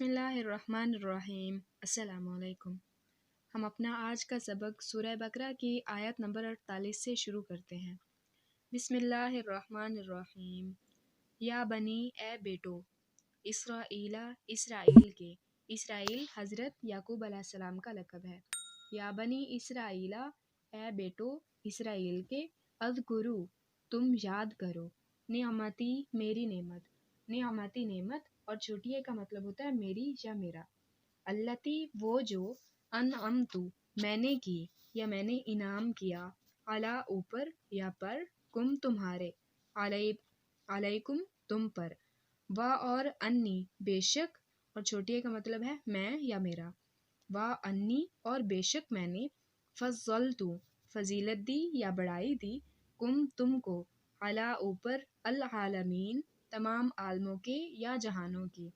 بسم اللہ الرحمن الرحیم۔ السلام علیکم۔ ہم اپنا آج کا سبق سورہ بقرہ کی آیت نمبر 48 سے شروع کرتے ہیں۔ بسم اللہ الرحمن الرحیم۔ یا بنی، اے بیٹو، اسرائیل، اسرائیل کے، اسرائیل حضرت یعقوب علیہ السلام کا لقب ہے۔ یا بنی اسرائیل، اے بیٹو اسرائیل کے، اذکروا، تم یاد کرو، نعمتی، میری نعمت، نعمتی نعمت، اور چھوٹی کا مطلب ہوتا ہے میری یا میرا، اللتی وہ جو، انعمت میں نے کی یا میں نے انعام کیا، علی اوپر یا پر، کم تمہارے، علیکم تم پر، و اور انی بے شک، اور چھوٹی کا مطلب ہے میں یا میرا، و انی اور بے شک میں نے، فضلت فضیلت دی یا بڑائی دی، کم تم کو، علی اوپر، العالمین تمام عالموں کے یا جہانوں کی۔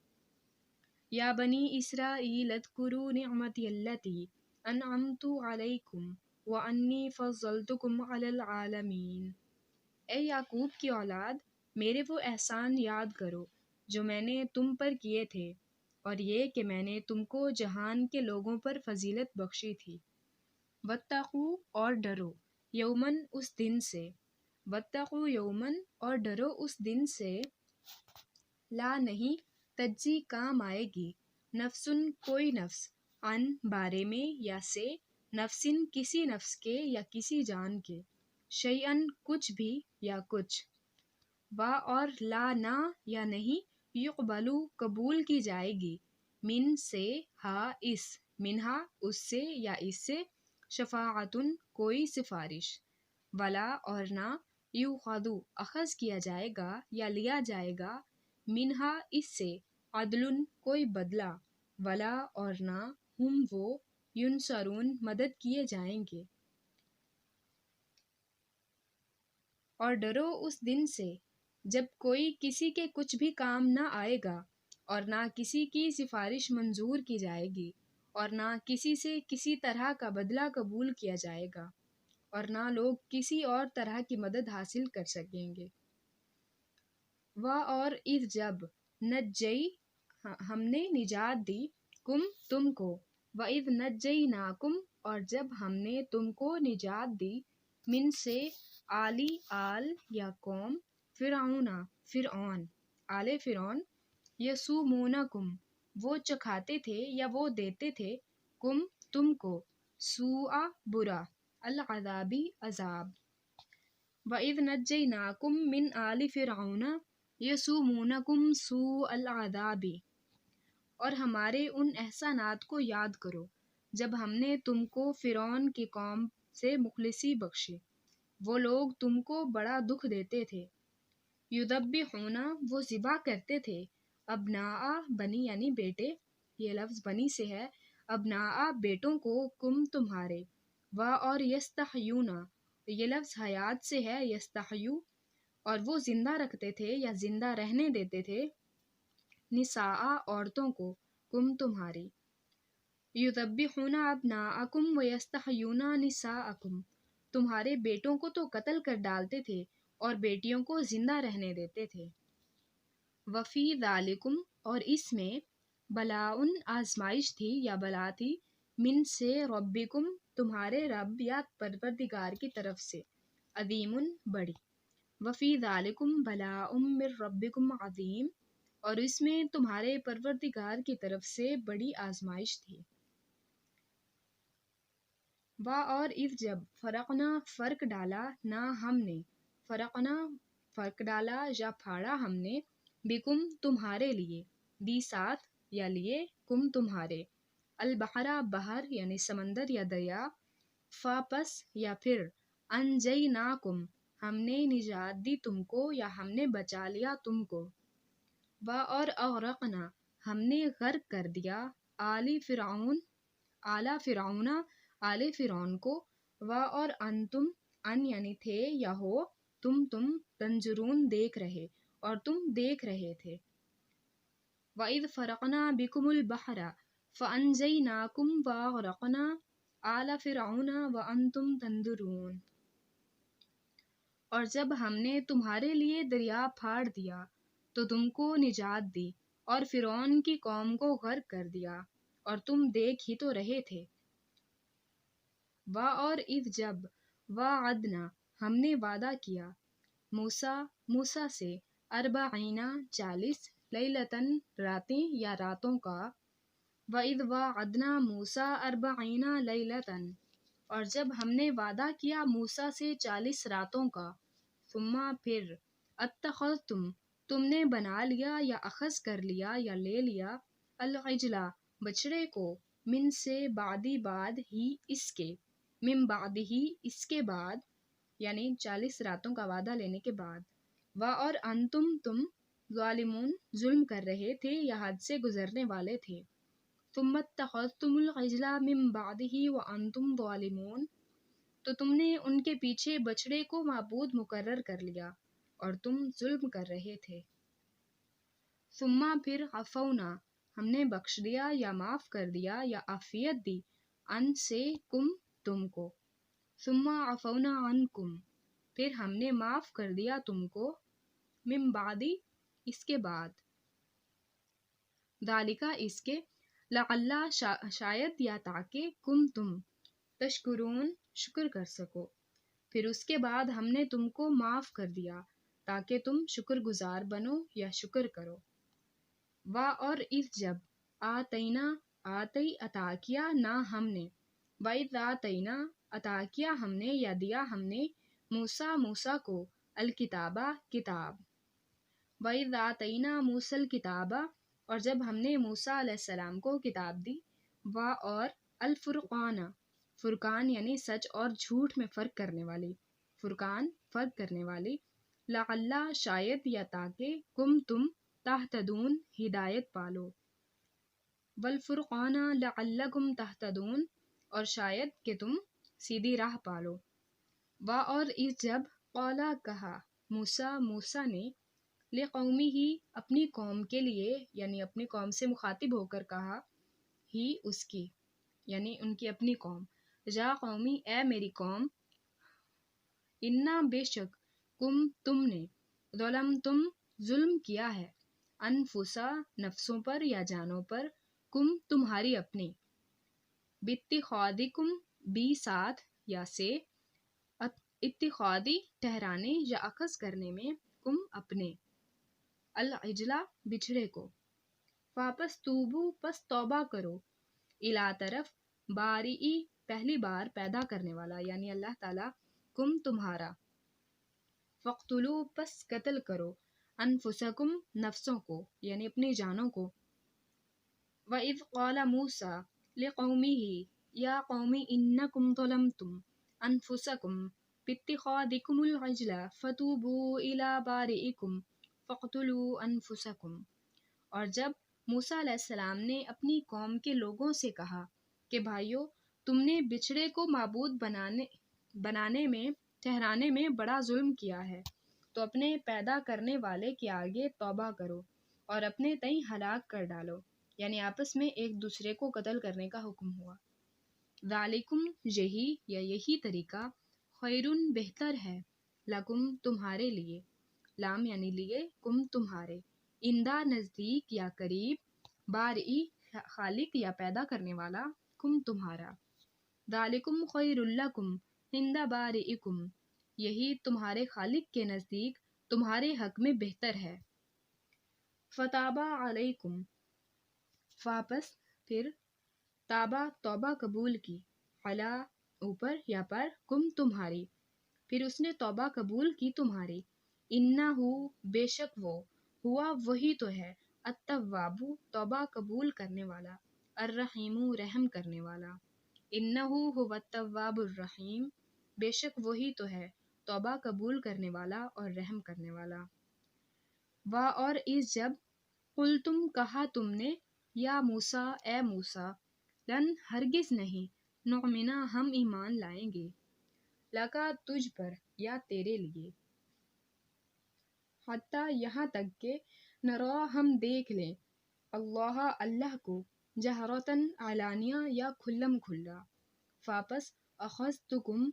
یا بنی اسرائیل اذکروا نعمتی اللتی انعمت علیکم وانی فضلتکم علی العالمین۔ اے یعقوب کی اولاد، میرے وہ احسان یاد کرو جو میں نے تم پر کیے تھے، اور یہ کہ میں نے تم کو جہان کے لوگوں پر فضیلت بخشی تھی۔ واتقوا اور ڈرو، یومن اس دن سے، واتقوا یومن اور ڈرو اس دن سے، لا نہیں تجزی کام آئے گی، نفسن کوئی نفس، ان بارے میں یا سے، نفسن کسی نفس کے یا کسی جان کے، شیئن کچھ بھی یا کچھ، و اور لا نہ یا نہیں، یقبلو قبول کی جائے گی، من سے ہا اس، منہا اس سے یا اس سے، شفاعتن کوئی سفارش، ولا اور نہ، یوخذو اخذ کیا جائے گا یا لیا جائے گا، منہا اس سے، عدلن کوئی بدلہ، ولا اور نہ، ہم وہ، ینصرون مدد کیے جائیں گے۔ اور ڈرو اس دن سے جب کوئی کسی کے کچھ بھی کام نہ آئے گا، اور نہ کسی کی سفارش منظور کی جائے گی، اور نہ کسی سے کسی طرح کا بدلہ قبول کیا جائے گا، اور نہ لوگ کسی اور طرح کی مدد حاصل کر سکیں گے۔ و اور اذ جب، نجئی ہم نے نجات دی، کم تم کو، و اذ نجیناکم اور جب ہم نے تم کو نجات دی، من سے آلی آل یا قوم، فرعون فرعون، آل فرعون، یسومونکم وہ چکھاتے تھے یا وہ دیتے تھے، کم تم کو، سوء برا، العذابی عذاب، وَإِذْ نَجَّيْنَاكُمْ مِنْ آلِ فِرْعَوْنَ يَسُومُونَكُمْ سُوءَ الْعَذَابِ اور ہمارے ان احسانات کو یاد کرو جب ہم نے تم کو فرعون کی قوم سے مخلصی بخشی، وہ لوگ تم کو بڑا دکھ دیتے تھے، یذبحون وہ ذبح کرتے تھے، ابناء بنی یعنی بیٹے، یہ لفظ بنی سے ہے، ابناء بیٹوں کو، کم تمہارے، و اور یستحیون یہ لفظ حیات سے ہے، یستحیو اور وہ زندہ رکھتے تھے یا زندہ رہنے دیتے تھے، نساء عورتوں کو، کم تمہاری، یذبحون ابناءکم ویستحیون نساءکم تمہارے بیٹوں کو تو قتل کر ڈالتے تھے اور بیٹیوں کو زندہ رہنے دیتے تھے۔ وفی ذالکم اور اس میں، بلاءن آزمائش تھی یا بلا تھی، من سے ربکم تمہارے رب یا پروردگار کی طرف سے، عظیم بڑی، وفی ذالکم بلاء من ربکم عظیم اور اس میں تمہارے پروردگار کی طرف سے بڑی آزمائش تھی۔ و اور اذ جب، فرقنا فرق ڈالا، نہ ہم نے، فرقنا فرق ڈالا یا پھاڑا ہم نے، بکم تمہارے لیے، بھی ساتھ یا لیے، کم تمہارے، البحرا بحر یعنی سمندر یا دریا، فاپس یا پھر، انجیناکم ہم نے نجات دی تم کو یا ہم نے بچا لیا تم کو، و اور اغرقنا ہم نے غرق کر دیا، آل فرعون اعلیٰ فرعون آل فرعون کو، و اور انتم ان یعنی تھے یا ہو، تم تنظرون دیکھ رہے اور تم دیکھ رہے تھے، وَإِذْ فَرَقْنَا بِكُمُ الْبَحْرَ فَأَنْجَيْنَاكُمْ وَأَغْرَقْنَا آلَ فِرْعَوْنَ وَأَنْتُمْ تَنْظُرُونَ اور جب ہم نے تمہارے لیے دریا پھاڑ دیا تو تم کو نجات دی اور فرعون کی قوم کو غرق کر دیا اور تم دیکھ ہی تو رہے تھے۔ اور اذ جب وعدنا ہم نے وعدہ کیا موسیٰ سے 40 لیلتن راتیں یا راتوں کا۔ وَإِذْ وَعَدْنَا مُوسَىٰ 40 لیلتن اور جب ہم نے وعدہ کیا موسیٰ سے 40 راتوں کا۔ ثم پھر اتخذتم تم نے بنا لیا یا اخذ کر لیا یا لے لیا العجلہ بچڑے کو من سے بعد ہی اس کے من بعد ہی اس کے بعد یعنی 40 راتوں کا وعدہ لینے کے بعد اور تم ظالمون ظلم کر رہے تھے یا حد سے گزرنے والے تھے۔ ثم اتخذتم العجل من بعده وانتم ظالمون تو تم نے ان کے پیچھے بچڑے کو معبود مقرر کر لیا اور تم ظلم کر رہے تھے۔ ثم پھر عفونا ہم نے بخش دیا یا معاف کر دیا یا عافیت دی ان سے کم تم کو۔ ثم عفونا عنکم پھر ہم نے معاف کر دیا تم کو من بعد اس کے بعد ذالکہ اس کے لعل شاید یا تاکہ تم تشکرون شکر کر سکو۔ پھر اس کے بعد ہم نے تم کو معاف کر دیا تاکہ تم شکر گزار بنو یا شکر کرو۔ اور اذ جب آتی عطا کیا نہ ہم نے وَإِذْ آتَيْنَا عطا کیا ہم نے یا دیا ہم نے موسیٰ کو الکتابہ کتاب۔ وَإِذْ آتَيْنَا مُوسَى الْكِتَابَ اور جب ہم نے موسیٰ علیہ السلام کو کتاب دی اور الفرقان فرقان یعنی سچ اور جھوٹ میں فرق کرنے والی فرقان فرق کرنے والی لعل شاید یا تاکہ تم تہتدون ہدایت پالو والفرقان لعلکم تہتدون اور شاید کہ تم سیدھی راہ پالو۔ اور اس جب قالا کہا موسیٰ نے لقومہ اپنی قوم کے لیے یعنی اپنی قوم سے مخاطب ہو کر کہا ہی اس کی یعنی ان کی اپنی قوم یا قومی اے میری قوم انا بے شک تم نے ظلم کیا ہے انفسا نفسوں پر یا جانوں پر تمہاری اپنی باتخاذکم بھی ساتھ یا سے اتخاذی ٹھہرانے یا اخذ کرنے میں اپنے العجلہ بچھڑے کو واپس توبو پس توبہ کرو الا طرف بارئی پہلی بار پیدا کرنے والا یعنی اللہ تعالیٰ تمہارا فقتلوا پس قتل کرو انفسکم نفسوں کو یعنی اپنی جانوں کو وَإِذْ قَالَ مُوسَىٰ لِقَوْمِهِ يَا قَوْمِ إِنَّكُمْ ظَلَمْتُمْ أَنفُسَكُمْ بِاتِّخَاذِكُمُ الْعِجْلَ فَتُوبُوا إِلَىٰ بَارِئِكُمْ فَاقْتُلُوا أَنفُسَكُمْ اور جب موسیٰ علیہ السلام نے اپنی قوم کے لوگوں سے کہا کہ بھائیو تم نے بچھڑے کو معبود بنانے میں ٹھہرانے میں بڑا ظلم کیا ہے تو اپنے پیدا کرنے والے کے آگے توبہ کرو اور اپنے تئیں ہلاک کر ڈالو یعنی آپس میں ایک دوسرے کو قتل کرنے کا حکم ہوا۔ ذالکم یہی طریقہ خیرن بہتر ہے لکم تمہارے لیے لام یعنی لیے تمہارے اندہ نزدیک یا قریب بارئی خالق یا پیدا کرنے والا تمہارا ذالکم خیر لکم عند بارئکم یہی تمہارے خالق کے نزدیک تمہارے حق میں بہتر ہے۔ فتابا علیکم واپس پھر تابا توبہ قبول کی علا اوپر یا پر تمہاری پھر اس نے توبہ قبول کی تمہاری انہو بے شک وہ ہوا وہی تو ہے التواب توبہ قبول کرنے والا الرحیم رحم کرنے والا انہو هو التواب الرحیم بے شک وہی تو ہے توبہ قبول کرنے والا اور رحم کرنے والا۔ اور اس جب قلتم کہا تم نے یا موسیٰ اے موسیٰ لن ہرگز نہیں نؤمنا ہم ایمان لائیں گے لکا تجھ پر یا تیرے لیے حتیٰ یہاں تک کہ نرا ہم دیکھ لیں اللہ کو جہرتاً علانیہ یا کھلم کھلا واپس اخذتکم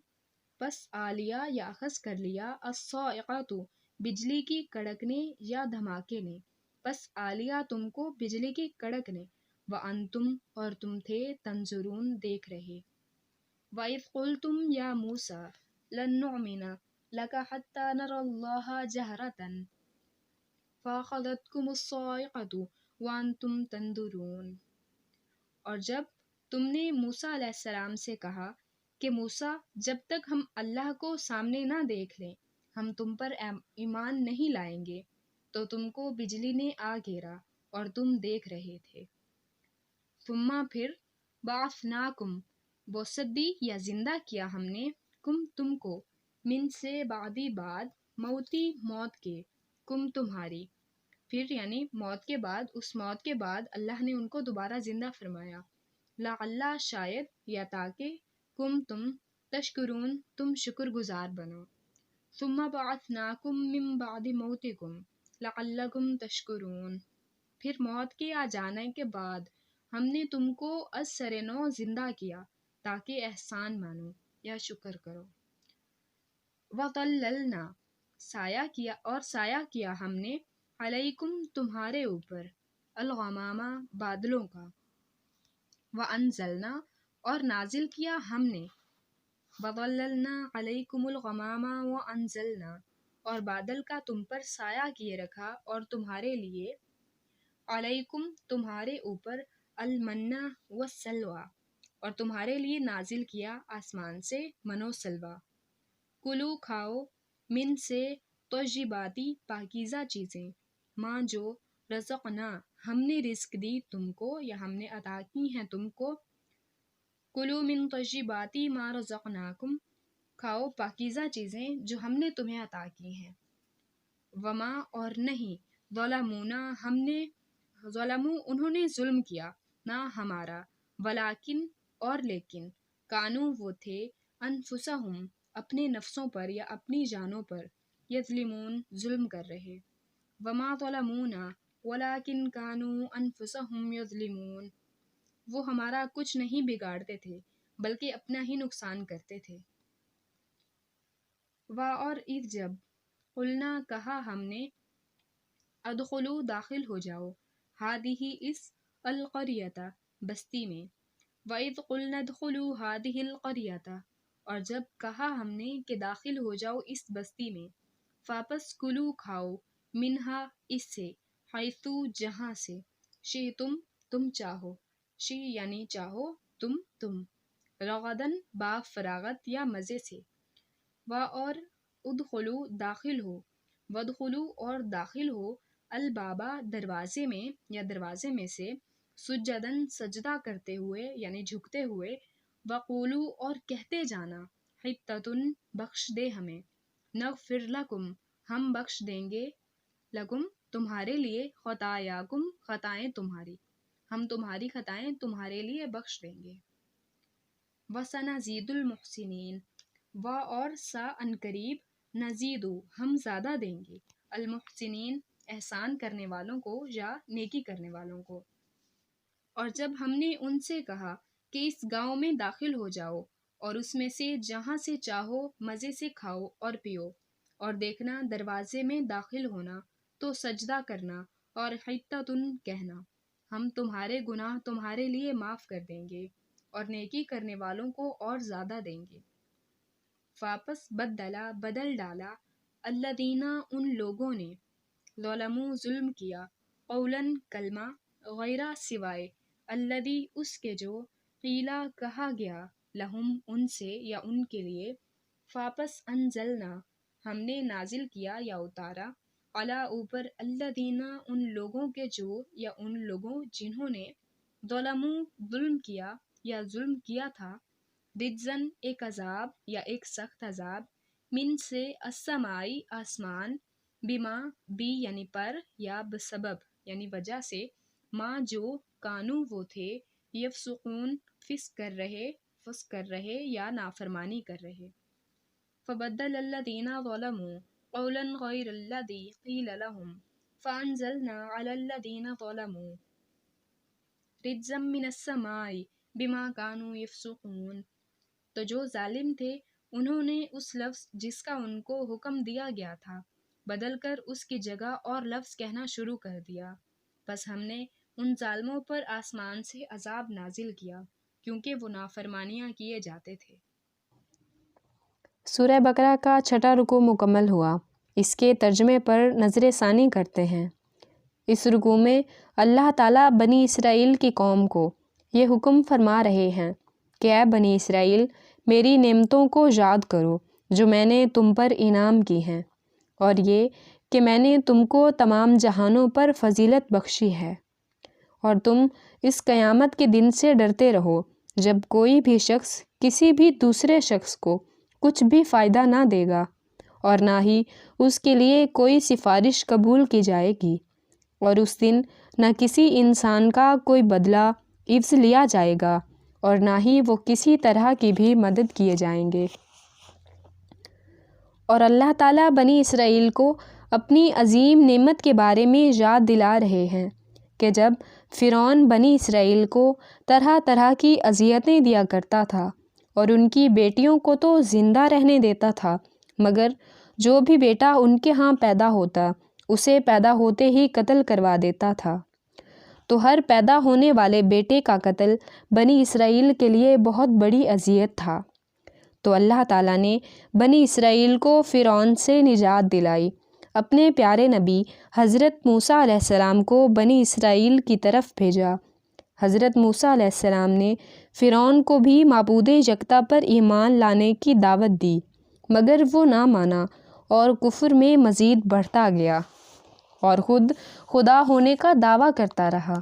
پس آلیا یا اخذ کر لیا الصاعقۃ بجلی کی کڑکنے یا دھماکے نے پس آ لیا تم کو بجلی کی کڑک نے، وَأَنْتُمْ اور تم تھے تنظرون دیکھ رہے۔ وَإِذْ قُلْتُمْ يَا مُوسَىٰ لَن نُّؤْمِنَ لَكَ حَتَّىٰ نَرَى اللَّهَ جَهْرَةً فَأَخَذَتْكُمُ الصَّاعِقَةُ وَأَنْتُمْ تَنظُرُونَ۔ اور جب تم نے موسیٰ علیہ السلام سے کہا کہ موسیٰ، جب تک ہم اللہ کو سامنے نہ دیکھ لیں ہم تم پر ایمان نہیں لائیں گے، تو تم کو بجلی نے آ گھیرا اور تم دیکھ رہے تھے۔ ثم پھر بعثناکم بعثت دی یا زندہ کیا ہم نے، تم کو، من سے بعدی بعد، موتی موت کے، تمہاری، پھر یعنی موت کے بعد، اس موت کے بعد اللہ نے ان کو دوبارہ زندہ فرمایا، لعل شاید، یا تاکہ، تم تشکرون تم شکر گزار بنو، ثم بعثناکم من بعد موتکم لعلکم تشکرون، پھر موت کے آ جانے کے بعد ہم نے تم کو از سر نو زندہ کیا تاکہ احسان مانو یا شکر کرو۔ وَظَلَّلْنَا سایہ کیا ہم نے، علیکم تمہارے اوپر، الغمامہ بادلوں کا، وَأَنزَلْنَا اور نازل کیا ہم نے، وَظَلَّلْنَا عَلَيْكُمُ الْغَمَامَ وَأَنزَلْنَا اور بادل کا تم پر سایہ کیے رکھا اور تمہارے لیے، علیکم تمہارے اوپر، المن والسلوى اور تمہارے لیے نازل کیا آسمان سے من و سلوہ، کلو کھاؤ، من سے طیباتی پاکیزہ چیزیں، ماں جو رزقنا ہم نے رزق دی تم کو یا ہم نے عطا کی ہیں تم کو، کلو من طیباتی ما رزقناکم کھاؤ پاکیزہ چیزیں جو ہم نے تمہیں عطا کی ہیں، وما اور نہیں، ظلموا انہوں نے ظلم کیا، نہ ہمارا، ولیکن اور لیکن، کانو وہ تھے، انفسہم اپنے نفسوں پر یا اپنی جانوں پر، یظلمون ظلم کر رہے، وما ظلمونا ولیکن کانوا انفسہم یظلمون وہ ہمارا کچھ نہیں بگاڑتے تھے بلکہ اپنا ہی نقصان کرتے تھے۔ اور اذ جب، قلنا کہا ہم نے، ادخلوا داخل ہو جاؤ، ہادہ اس، القریۃ بستی میں، وَإِذْ قُلْنَا ادْخُلُوا هَٰذِهِ الْقَرْيَةَ اور جب کہا ہم نے کہ داخل ہو جاؤ اس بستی میں، فاپس کلو کھاؤ، منہا اس سے، حیثو جہاں سے، شئتم تم چاہو، شی یعنی چاہو، تم، رغدن با فراغت یا مزے سے، اور ادخلو داخل ہو، ودخلو اور داخل ہو، البابا دروازے میں یا دروازے میں سے، سجدن سجدہ کرتے ہوئے یعنی جھکتے ہوئے، وقولو اور کہتے جانا، حطۃ بخش دے ہمیں، نغفر لکم ہم بخش دیں گے، لکم تمہارے لیے، خطایاکم خطائیں تمہاری، ہم تمہاری خطائیں تمہارے لیے بخش دیں گے، وسنزید المحسنین اور سا عنقریب، نزید ہم زیادہ دیں گے، المحسنین احسان کرنے والوں کو یا نیکی کرنے والوں کو۔ اور جب ہم نے ان سے کہا کہ اس گاؤں میں داخل ہو جاؤ اور اس میں سے جہاں سے چاہو مزے سے کھاؤ اور پیو، اور دیکھنا دروازے میں داخل ہونا تو سجدہ کرنا اور حطۃ کہنا، ہم تمہارے گناہ تمہارے لیے معاف کر دیں گے اور نیکی کرنے والوں کو اور زیادہ دیں گے۔ واپس بدل ڈالا، الذین ان لوگوں نے، ظلموا ظلم کیا، قولاً کلمہ، غیر سوائے، الذی اس کے جو، قیلا کہا گیا، لہم ان سے یا ان کے لیے، واپس انزلنا ہم نے نازل کیا یا اتارا، علی اوپر، الذین ان لوگوں کے جو یا ان لوگوں جنہوں نے، ظلموا ظلم کیا یا ظلم کیا تھا، رجزن ایک عذاب یا ایک سخت عذاب، من سے السمائی آسمان، بما بی یعنی پر یا بسبب یعنی وجہ سے، ماں جو کانو وہ تھے، یفسقون فسق کر رہے یا نافرمانی کر رہے، فبدل الذین ظلموا قولا غیر الذی قیل لهم فانزلنا علی الذین ظلموا رجزا من السماء بما کانوا یفسقون، تو جو ظالم تھے انہوں نے اس لفظ جس کا ان کو حکم دیا گیا تھا بدل کر اس کی جگہ اور لفظ کہنا شروع کر دیا۔ بس ہم نے ان ظالموں پر آسمان سے عذاب نازل کیا کیونکہ وہ نافرمانیاں کیے جاتے تھے۔ سورہ بقرہ کا 6واں رکوع مکمل ہوا۔ اس کے ترجمے پر نظر ثانی کرتے ہیں۔ اس رکوع میں اللہ تعالیٰ بنی اسرائیل کی قوم کو یہ حکم فرما رہے ہیں کہ اے بنی اسرائیل، میری نعمتوں کو یاد کرو جو میں نے تم پر انعام کی ہیں، اور یہ کہ میں نے تم کو تمام جہانوں پر فضیلت بخشی ہے، اور تم اس قیامت کے دن سے ڈرتے رہو جب کوئی بھی شخص کسی بھی دوسرے شخص کو کچھ بھی فائدہ نہ دے گا اور نہ ہی اس کے لیے کوئی سفارش قبول کی جائے گی، اور اس دن نہ کسی انسان کا کوئی بدلہ عوض لیا جائے گا اور نہ ہی وہ کسی طرح کی بھی مدد کیے جائیں گے۔ اور اللہ تعالیٰ بنی اسرائیل کو اپنی عظیم نعمت کے بارے میں یاد دلا رہے ہیں کہ جب فرعون بنی اسرائیل کو طرح طرح کی اذیتیں دیا کرتا تھا اور ان کی بیٹیوں کو تو زندہ رہنے دیتا تھا، مگر جو بھی بیٹا ان کے ہاں پیدا ہوتا اسے پیدا ہوتے ہی قتل کروا دیتا تھا، تو ہر پیدا ہونے والے بیٹے کا قتل بنی اسرائیل کے لیے بہت بڑی اذیت تھا۔ تو اللہ تعالیٰ نے بنی اسرائیل کو فرعون سے نجات دلائی، اپنے پیارے نبی حضرت موسیٰ علیہ السلام کو بنی اسرائیل کی طرف بھیجا۔ حضرت موسیٰ علیہ السلام نے فرعون کو بھی معبود یکتا پر ایمان لانے کی دعوت دی، مگر وہ نہ مانا اور کفر میں مزید بڑھتا گیا اور خود خدا ہونے کا دعویٰ کرتا رہا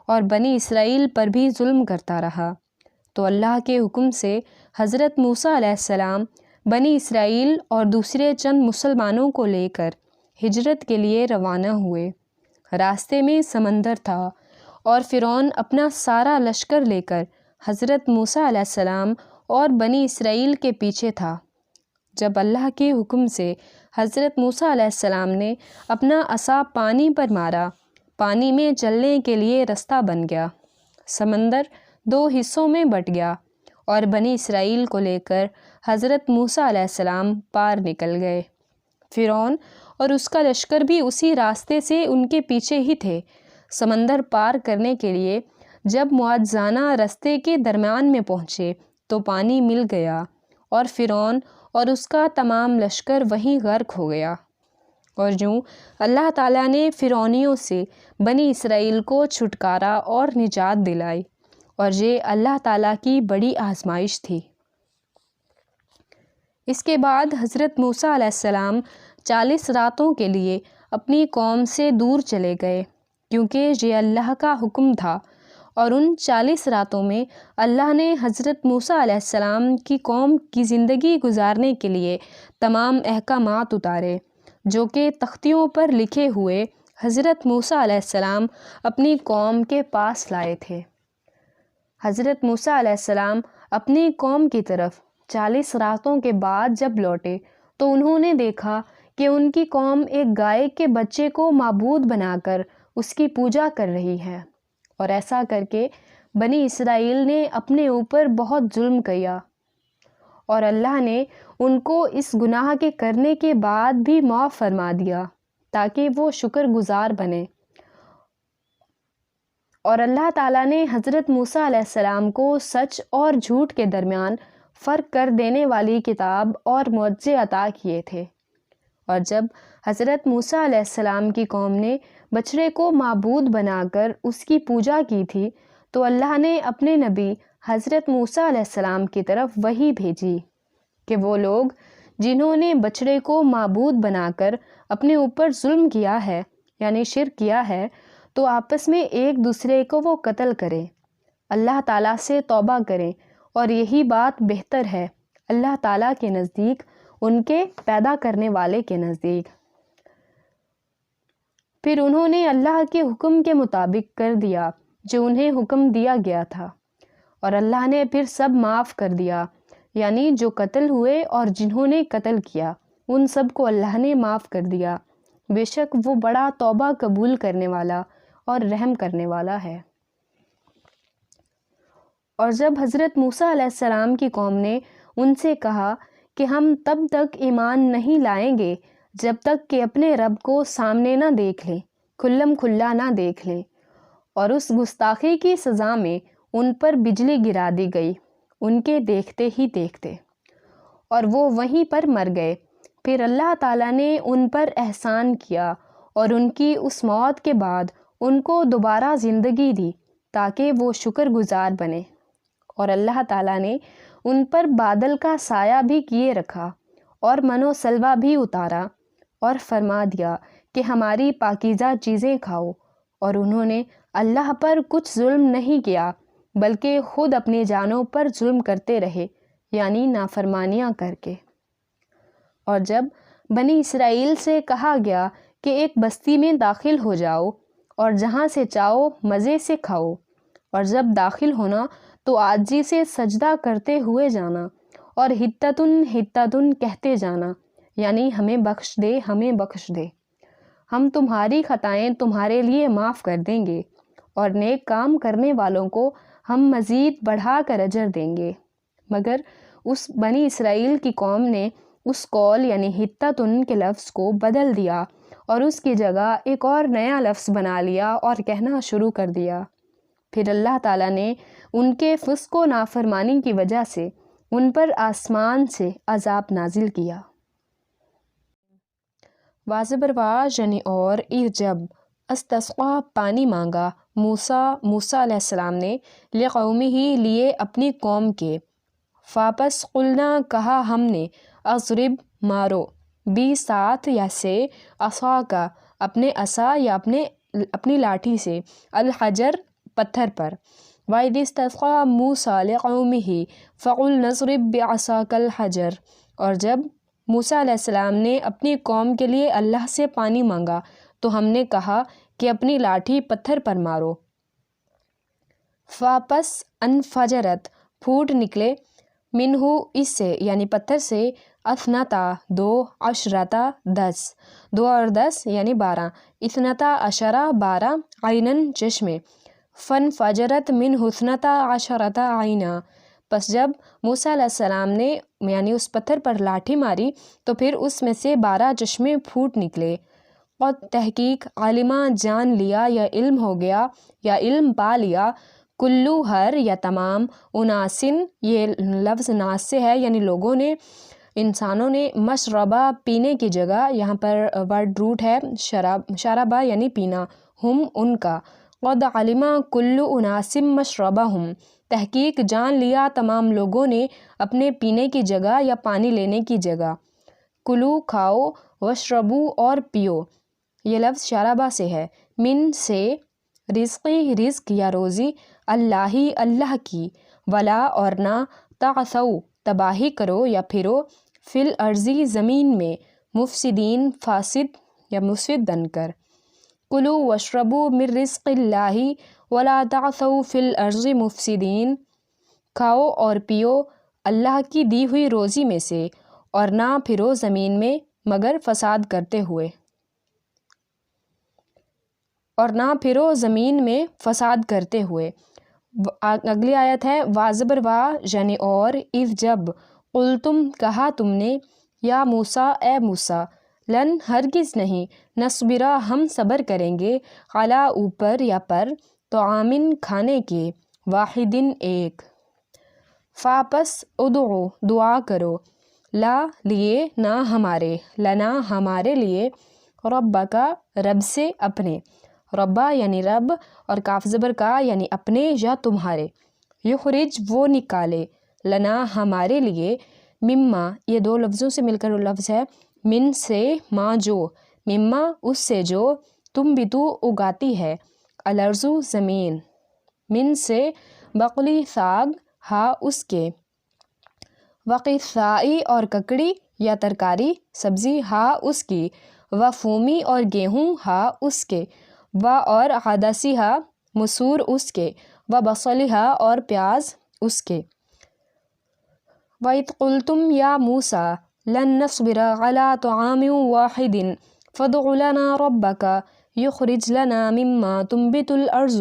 اور بنی اسرائیل پر بھی ظلم کرتا رہا۔ تو اللہ کے حکم سے حضرت موسیٰ علیہ السلام بنی اسرائیل اور دوسرے چند مسلمانوں کو لے کر ہجرت کے لیے روانہ ہوئے۔ راستے میں سمندر تھا اور فرعون اپنا سارا لشکر لے کر حضرت موسیٰ علیہ السلام اور بنی اسرائیل کے پیچھے تھا۔ جب اللہ کے حکم سے حضرت موسیٰ علیہ السلام نے اپنا عصا پانی پر مارا، پانی میں چلنے کے لیے رستہ بن گیا، سمندر 2 حصوں میں بٹ گیا اور بنی اسرائیل کو لے کر حضرت موسیٰ علیہ السلام پار نکل گئے۔ فرعون اور اس کا لشکر بھی اسی راستے سے ان کے پیچھے ہی تھے۔ سمندر پار کرنے کے لیے جب معجزانہ رستے کے درمیان میں پہنچے تو پانی مل گیا اور فرعون اور اس کا تمام لشکر وہیں غرق ہو گیا۔ اور یوں اللہ تعالیٰ نے فرعونیوں سے بنی اسرائیل کو چھٹکارا اور نجات دلائی، اور یہ اللہ تعالیٰ کی بڑی آزمائش تھی۔ اس کے بعد حضرت موسیٰ علیہ السلام 40 راتوں کے لیے اپنی قوم سے دور چلے گئے، کیونکہ یہ اللہ کا حکم تھا، اور ان 40 راتوں میں اللہ نے حضرت موسیٰ علیہ السلام کی قوم کی زندگی گزارنے کے لیے تمام احکامات اتارے جو کہ تختیوں پر لکھے ہوئے حضرت موسیٰ علیہ السلام اپنی قوم کے پاس لائے تھے۔ حضرت موسیٰ علیہ السلام اپنی قوم کی طرف 40 راتوں کے بعد جب لوٹے تو انہوں نے دیکھا کہ ان کی قوم ایک گائے کے بچے کو معبود بنا کر اس کی پوجا کر رہی ہے، اور ایسا کر کے بنی اسرائیل نے اپنے اوپر بہت ظلم کیا، اور اللہ نے ان کو اس گناہ کے کرنے کے بعد بھی معاف فرما دیا تاکہ وہ شکر گزار بنے۔ اور اللہ تعالیٰ نے حضرت موسیٰ علیہ السلام کو سچ اور جھوٹ کے درمیان فرق کر دینے والی کتاب اور معجزے عطا کیے تھے۔ اور جب حضرت موسیٰ علیہ السلام کی قوم نے بچڑے کو معبود بنا کر اس کی پوجا کی تھی تو اللہ نے اپنے نبی حضرت موسیٰ علیہ السلام کی طرف وحی بھیجی کہ وہ لوگ جنہوں نے بچڑے کو معبود بنا کر اپنے اوپر ظلم کیا ہے یعنی شرک کیا ہے تو آپس میں ایک دوسرے کو وہ قتل کریں، اللہ تعالیٰ سے توبہ کریں، اور یہی بات بہتر ہے اللہ تعالیٰ کے نزدیک، ان کے پیدا کرنے والے کے نزدیک۔ پھر انہوں نے اللہ کے حکم کے مطابق کر دیا جو انہیں حکم دیا گیا تھا، اور اللہ نے پھر سب معاف کر دیا، یعنی جو قتل ہوئے اور جنہوں نے قتل کیا ان سب کو اللہ نے معاف کر دیا، بے شک وہ بڑا توبہ قبول کرنے والا اور رحم کرنے والا ہے۔ اور جب حضرت موسیٰ علیہ السلام کی قوم نے ان سے کہا کہ ہم تب تک ایمان نہیں لائیں گے جب تک کہ اپنے رب کو سامنے نہ دیکھ لیں، کھلم کھلا نہ دیکھ لیں۔ اور اس گستاخی کی سزا میں ان پر بجلی گرا دی گئی ان کے دیکھتے ہی دیکھتے، اور وہ وہیں پر مر گئے۔ پھر اللہ تعالیٰ نے ان پر احسان کیا اور ان کی اس موت کے بعد ان کو دوبارہ زندگی دی تاکہ وہ شکر گزار بنے۔ اور اللہ تعالیٰ نے ان پر بادل کا سایہ بھی کیے رکھا اور من و سلوہ بھی اتارا، اور فرما دیا کہ ہماری پاکیزہ چیزیں کھاؤ۔ اور انہوں نے اللہ پر کچھ ظلم نہیں کیا بلکہ خود اپنی جانوں پر ظلم کرتے رہے، یعنی نافرمانیاں کر کے۔ اور جب بنی اسرائیل سے کہا گیا کہ ایک بستی میں داخل ہو جاؤ اور جہاں سے چاہو مزے سے کھاؤ، اور جب داخل ہونا تو عاجزی سے سجدہ کرتے ہوئے جانا اور حتتن حتتن کہتے جانا، یعنی ہمیں بخش دے، ہمیں بخش دے، ہم تمہاری خطائیں تمہارے لیے معاف کر دیں گے، اور نیک کام کرنے والوں کو ہم مزید بڑھا کر اجر دیں گے۔ مگر اس بنی اسرائیل کی قوم نے اس قول یعنی حتتن کے لفظ کو بدل دیا اور اس کی جگہ ایک اور نیا لفظ بنا لیا اور کہنا شروع کر دیا۔ پھر اللہ تعالیٰ نے ان کے فسق و نافرمانی کی وجہ سے ان پر آسمان سے عذاب نازل کیا۔ واضح برواز یعنی اور جب استسقا پانی مانگا موسیٰ علیہ السلام نے لقومہ ہی لیے اپنی قوم کے، فاپس قلنا کہا ہم نے، اضرب مارو، بھی ساتھ یا سے، عصا کا اپنے عصا یا اپنی لاٹھی سے، الحجر پتھر پر، وَإِذِ اسْتَسْقَىٰ مُوسَىٰ لِقَوْمِهِ فَقُلْنَا اضْرِب بِّعَصَاكَ الْحَجَرَ، اور جب موسیٰ علیہ السلام نے اپنی قوم کے لیے اللہ سے پانی مانگا تو ہم نے کہا کہ اپنی لاٹھی پتھر پر مارو، فاپس انفجرت پھوٹ نکلے، منہ اس سے یعنی پتھر سے، اثنتا دو، عشرتا 10، 2 اور 10 یعنی 12، اثنتا عشرہ 12، عیناً چشمے، فانفجرت منہ اثنتا عشرتا عینا، پس جب موسیٰ علیہ السلام نے یعنی اس پتھر پر لاٹھی ماری تو پھر اس میں سے 12 چشمے پھوٹ نکلے۔ قد تحقیق علمہ جان لیا یا علم ہو گیا یا علم پا لیا، کلو ہر یا تمام، اناسن یہ لفظ ناس سے ہے یعنی لوگوں نے، انسانوں نے، مشربہ پینے کی جگہ، یہاں پر ورڈ روٹ ہے شربہ یعنی پینا، ہم ان کا، قد علمہ کلو اناسم مشربہم، تحقیق جان لیا تمام لوگوں نے اپنے پینے کی جگہ یا پانی لینے کی جگہ، کلو کھاؤ، وشربو اور پیو، یہ لفظ شربہ سے ہے، من سے، رزقی رزق یا روزی، اللہ کی، ولا اور نہ، تعثوا تباہی کرو یا پھرو، فی الارضی زمین میں، مفسدین فاسد یا مفسد بن کر، کلوا واشربوا من رزق اللہ ولا تعثوا فی الارض مفسدین، کھاؤ اور پیو اللہ کی دی ہوئی روزی میں سے اور نہ پھرو زمین میں مگر فساد کرتے ہوئے، اگلی آیت ہے واضبر وا یعنی اور، اذ جب، قلتم کہا تم نے، یا موسیٰ اے موسیٰ، لن ہرگز نہیں، نصبرا ہم صبر کریں گے، علی اوپر یا پر، طعامن کھانے کے، واحدن ایک، فاپس ادعو دعا کرو، لا لیے نہ ہمارے، لنا ہمارے لیے، ربکا رب سے اپنے، ربا یعنی رب اور کاف زبر کا یعنی اپنے یا تمہارے، یخرج وہ نکالے، لنا ہمارے لیے، مما یہ دو لفظوں سے مل کر لفظ ہے، من سے، ما جو، مما اس سے جو، تم بھی تو اگاتی ہے، الارض زمین، من سے بقلی ساگ، ہا اس کے، وقثائی اور ککڑی یا ترکاری سبزی، ہا اس کی، وفومی اور گیہوں، ہا اس کے، و اور عدسیہا مسور اس کے، وبصلہا اور پیاز اس کے، وَإِذْ قُلْتُمْ يَا مُوسَىٰ لَن نَّصْبِرَ عَلَىٰ طَعَامٍ وَاحِدٍ فَادْعُ لَنَا رَبَّكَ يُخْرِجْ لَنَا مِمَّا تُنبِتُ الْأَرْضُ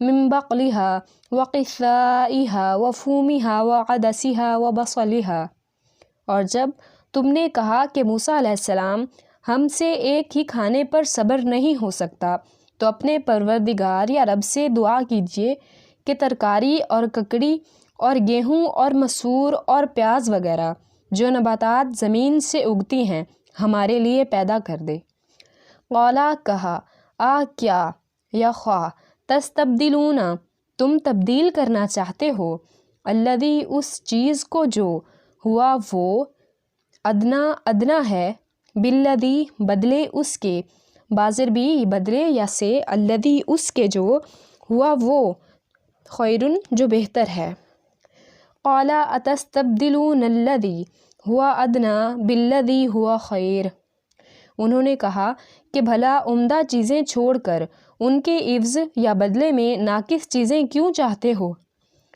مِن بَقْلِهَا وَقِثَّائِهَا وَفُومِهَا وَعَدَسِهَا وَبَصَلِهَا، اور جب تم نے کہا کہ موسیٰ علیہ السلام ہم سے ایک ہی کھانے پر صبر نہیں ہو سکتا تو اپنے پروردگار یا رب سے دعا کیجیے کہ ترکاری اور ککڑی اور گیہوں اور مسور اور پیاز وغیرہ جو نباتات زمین سے اگتی ہیں ہمارے لیے پیدا کر دے۔ قالا کہا، کیا یا خواہ تستبدلون تم تبدیل کرنا چاہتے ہو، الذی اس چیز کو جو ہوا وہ ادنا ہے، بالذی بدلے اس کے، بازر بھی بدلے یا سے، الذی اس کے جو ہوا وہ، خیرن جو بہتر ہے۔ قال اتستبدلون الذی ہوا ادنا بالذی ہوا خیر، انہوں نے کہا کہ بھلا عمدہ چیزیں چھوڑ کر ان کے عوض یا بدلے میں ناقص چیزیں کیوں چاہتے ہو؟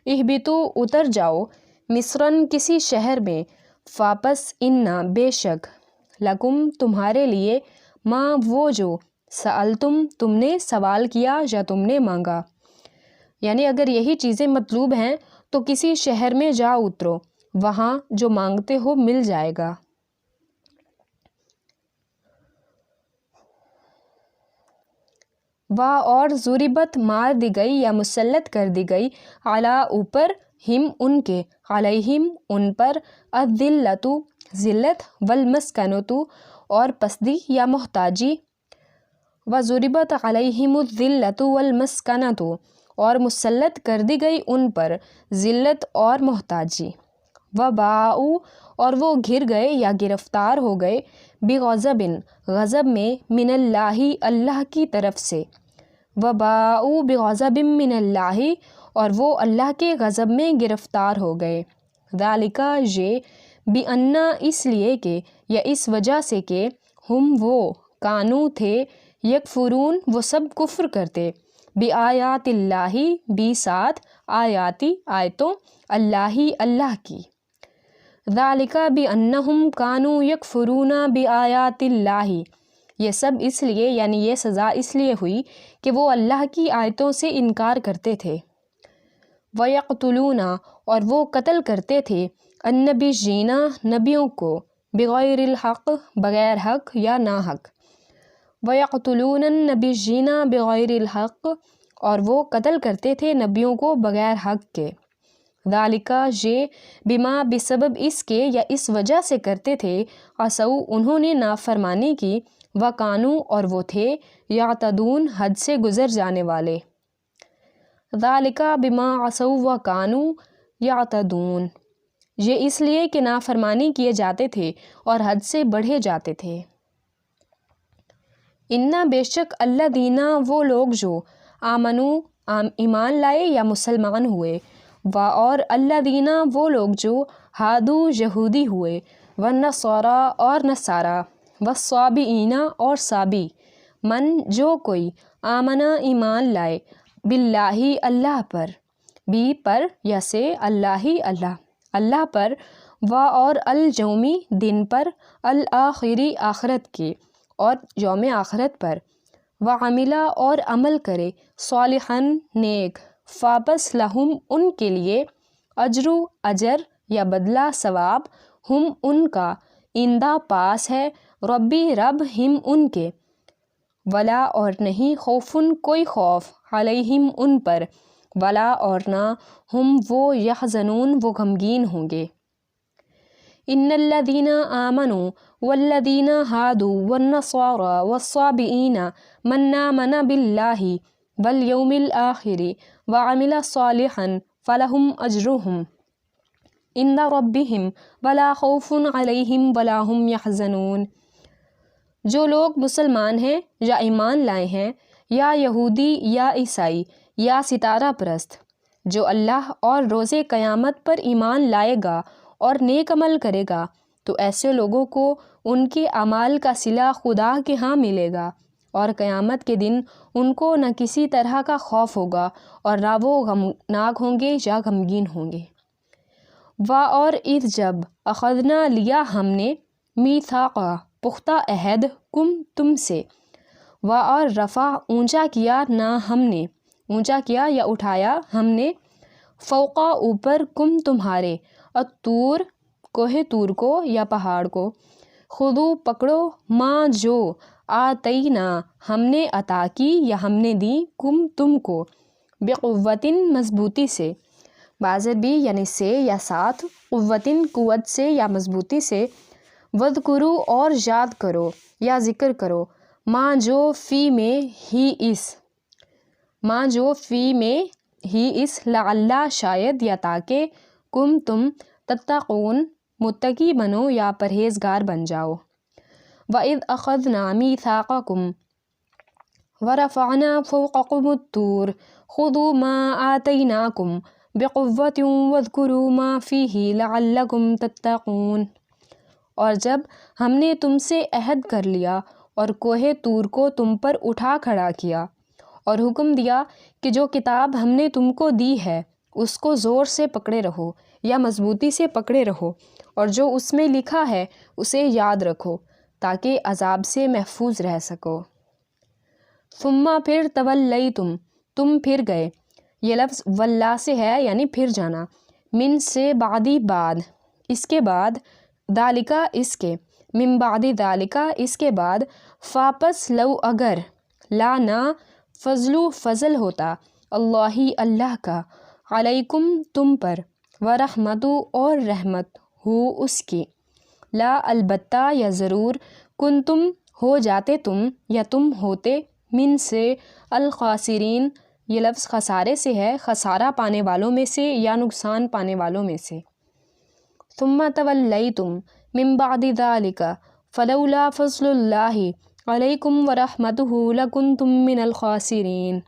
اہبطوا اتر جاؤ، مصرن کسی شہر میں، واپس انا بے شک، لکم تمہارے لیے، ماں وہ جو، سألتم تم نے سوال کیا یا تم نے مانگا، یعنی اگر یہی چیزیں مطلوب ہیں تو کسی شہر میں جا اترو، وہاں جو مانگتے ہو مل جائے گا۔ اور ضربت مار دی گئی یا مسلط کر دی گئی، علی اوپر، ہم ان کے، علیہم ان پر، الذلۃ ذلت، والمسکنۃ اور پستی یا محتاجی، وضربت علیہم الذلۃ والمسکنۃ اور مسلط کر دی گئی ان پر ذلت اور محتاجی، وباؤ اور وہ گھر گئے یا گرفتار ہو گئے، بغضب غضب میں، من اللہ اللہ کی طرف سے، وباؤ بغضب من اللہ اور وہ اللہ کے غضب میں گرفتار ہو گئے، ذالک یہ، بأن اس لیے کہ یا اس وجہ سے کہ، ہم وہ، کانو تھے، یکفرون وہ سب کفر کرتے، بآیات اللہ بھی ساتھ، آیاتی آیتوں، اللہ اللہ کی، ذالک بأنہم کانوا یکفرون بآیات اللہ، یہ سب اس لیے یعنی یہ سزا اس لیے ہوئی کہ وہ اللہ کی آیتوں سے انکار کرتے تھے، وَيَقْتُلُونَ اور وہ قتل کرتے تھے، النبیین نبیوں کو، بغیر الحق بغیر حق یا ناحق، وَيَقْتُلُونَ النَّبِيِّينَ بغیر الحق اور وہ قتل کرتے تھے نبیوں کو بغیر حق کے، ذالک یہ، بما بسبب اس کے یا اس وجہ سے کرتے تھے، عصوا انہوں نے نافرمانی کی، وکانوا اور وہ تھے، یعتدون حد سے گزر جانے والے، ذالک بما عصوا وکانوا یعتدون، یہ اس لیے کہ نافرمانی کیے جاتے تھے اور حد سے بڑھے جاتے تھے۔ انا بے شک الذین وہ لوگ جو، آمنوا ایمان لائے یا مسلمان ہوئے، اور الذین وہ لوگ جو، ہادو یہودی ہوئے، والنصارا اور نصارا، والصابئین اور صابی، من جو کوئی، آمنا ایمان لائے، باللہ اللہ پر، بی پر یا سے، اللہ اللہ پر، اور الیومی دن پر، الآخری آخرت کے اور یوم آخرت پر، وعملا اور عمل کرے، صالحاً نیک، فابس لہم ان کے لیے، اجر یا بدلہ ثواب، ہم ان کا، اندہ پاس ہے، ربی رب ہم ان کے، ولا اور نہیں، خوفن کوئی خوف، علیہم ان پر، ولا اور نہ، ہم وہ، یحزنون وہ غمگین ہوں گے۔ ان الذین آمنوا والذین ہادوا والنصارى والصابئین من آمن باللہ والیوم الآخر وعمل صالحا فلہم اجرہم عند ربہم ولا خوف علیہم ولا ہم یحزنون، جو لوگ مسلمان ہیں یا ایمان لائے ہیں، یا یہودی یا عیسائی یا ستارہ پرست، جو اللہ اور روز قیامت پر ایمان لائے گا اور نیک عمل کرے گا، تو ایسے لوگوں کو ان کے اعمال کا صلہ خدا کے ہاں ملے گا، اور قیامت کے دن ان کو نہ کسی طرح کا خوف ہوگا اور نہ وہ غمناک ہوں گے یا غمگین ہوں گے۔ اور اذ جب، اخذنا لیا ہم نے، میثاقا پختہ عہد، تم سے، اور رفع اونچا کیا نہ ہم نے، اونچا کیا یا اٹھایا ہم نے، فوقا اوپر، تمہارے، الطور کوہ طور کو یا پہاڑ کو، خودو پکڑو ماں جو آتینا ہم نے عطا کی یا ہم نے دی کم تم کو بقوتن مضبوطی سے، بازر بھی یعنی سے یا ساتھ، قوتن قوت سے یا مضبوطی سے، وذکرو اور یاد کرو یا ذکر کرو ماں جو فی میں ہی اس لعلہ شاید یا تاکہ کم تم تتقون متقی بنو یا پرہیزگار بن جاؤ۔ وَإِذْ أَخَذْنَا مِيثَاقَكُمْ وَرَفَعْنَا فَوْقَكُمُ الطُّورَ خُذُوا مَا آتَيْنَاكُمْ بِقُوَّةٍ وَاذْكُرُوا مَا فِيهِ لَعَلَّكُمْ تَتَّقُونَ۔ اور جب ہم نے تم سے عہد کر لیا اور کوہ طور کو تم پر اٹھا کھڑا کیا اور حکم دیا کہ جو کتاب ہم نے تم کو دی ہے اس کو زور سے پکڑے رہو یا مضبوطی سے پکڑے رہو، اور جو اس میں لکھا ہے اسے یاد رکھو تاکہ عذاب سے محفوظ رہ سکو۔ ثم پھر تولیتم تم پھر گئے، یہ لفظ ولا سے ہے یعنی پھر جانا، من سے بعدی بعد، اس کے بعد، ذالکا اس کے، من بعد ذالکا اس کے بعد، فاپس لو اگر، لا نہ، فضلو فضل ہوتا، اللہ کا، علیکم تم پر، ورحمتو اور رحمت، ہو اس کی، لا البتہ یا ضرور، کنتم ہو جاتے تم یا تم ہوتے، من سے الخاسرین یہ لفظ خسارے سے ہے، خسارہ پانے والوں میں سے یا نقصان پانے والوں میں سے۔ ثم تولیتم من بعد ذلک فلولا فضل اللہ علیکم ورحمتہ لکنتم من الخاسرین۔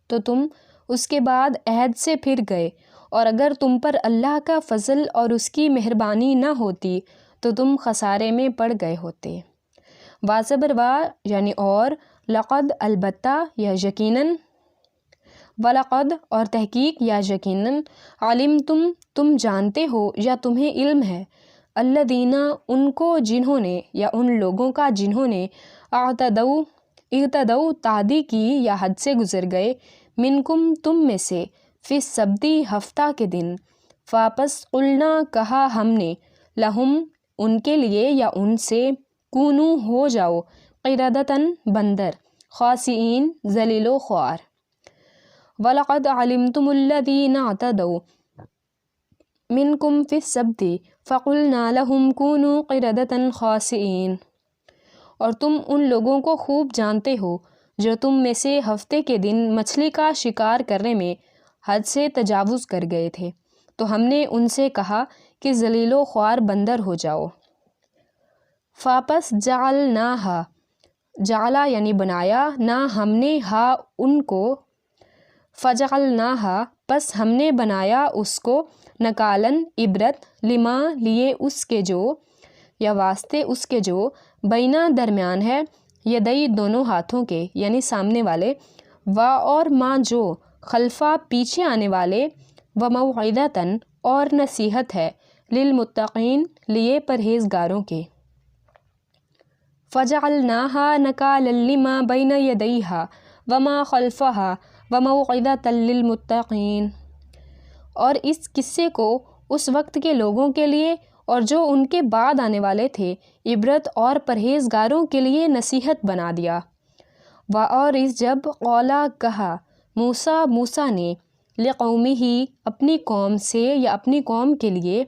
تو تم اس کے بعد عہد سے پھر گئے، اور اگر تم پر اللہ کا فضل اور اس کی مہربانی نہ ہوتی تو تم خسارے میں پڑ گئے ہوتے۔ واصبر وا یعنی اور، لقد البتہ یا یقیناً، ولقد اور تحقیق یا یقیناً، علمتم تم جانتے ہو یا تمہیں علم ہے، الذین ان کو جنہوں نے یا ان لوگوں کا جنہوں نے اعتدوا تعدی کی یا حد سے گزر گئے، منکم تم میں سے، فی السبتی ہفتہ کے دن، فاپس قلنا کہا ہم نے، لہم ان کے لیے یا ان سے، کونو ہو جاؤ، قردۃً بندر، خاسئین ذلیل و خوار۔ وَلَقَدْ عَلِمْتُمُ الَّذِينَ اعْتَدَوْا مِنْكُمْ فِي السَّبْتِ فَقُلْنَا لَهُمْ كُونُوا قِرَدَةً خَاسِئِينَ۔ اور تم ان لوگوں کو خوب جانتے ہو جو تم میں سے ہفتے کے دن مچھلی کا شکار کرنے میں حد سے تجاوز کر گئے تھے، تو ہم نے ان سے کہا کہ ذلیل و خوار بندر ہو جاؤ۔ فاپس جعلناہا، جعلا یعنی بنایا، نہ ہم نے ہا ان کو، فجعلناہا پس ہم نے بنایا اس کو، نکالن عبرت، لما لیے اس کے جو، یا واسطے اس کے جو، بینہ درمیان ہے، یدئی دونوں ہاتھوں کے یعنی سامنے والے، وا اور ماں جو، خلفہ پیچھے آنے والے، وموعظۃً اور نصیحت ہے، للمتقین لیے پرہیزگاروں کے۔ فجعلناہا نکالا لما بین یدیہا وما خلفہا وموعظۃً للمتقین۔ اور اس قصے کو اس وقت کے لوگوں کے لیے اور جو ان کے بعد آنے والے تھے عبرت اور پرہیزگاروں کے لیے نصیحت بنا دیا۔ اور اس جب قولا کہا موسیٰ نے، لقومہ اپنی قوم سے یا اپنی قوم کے لیے،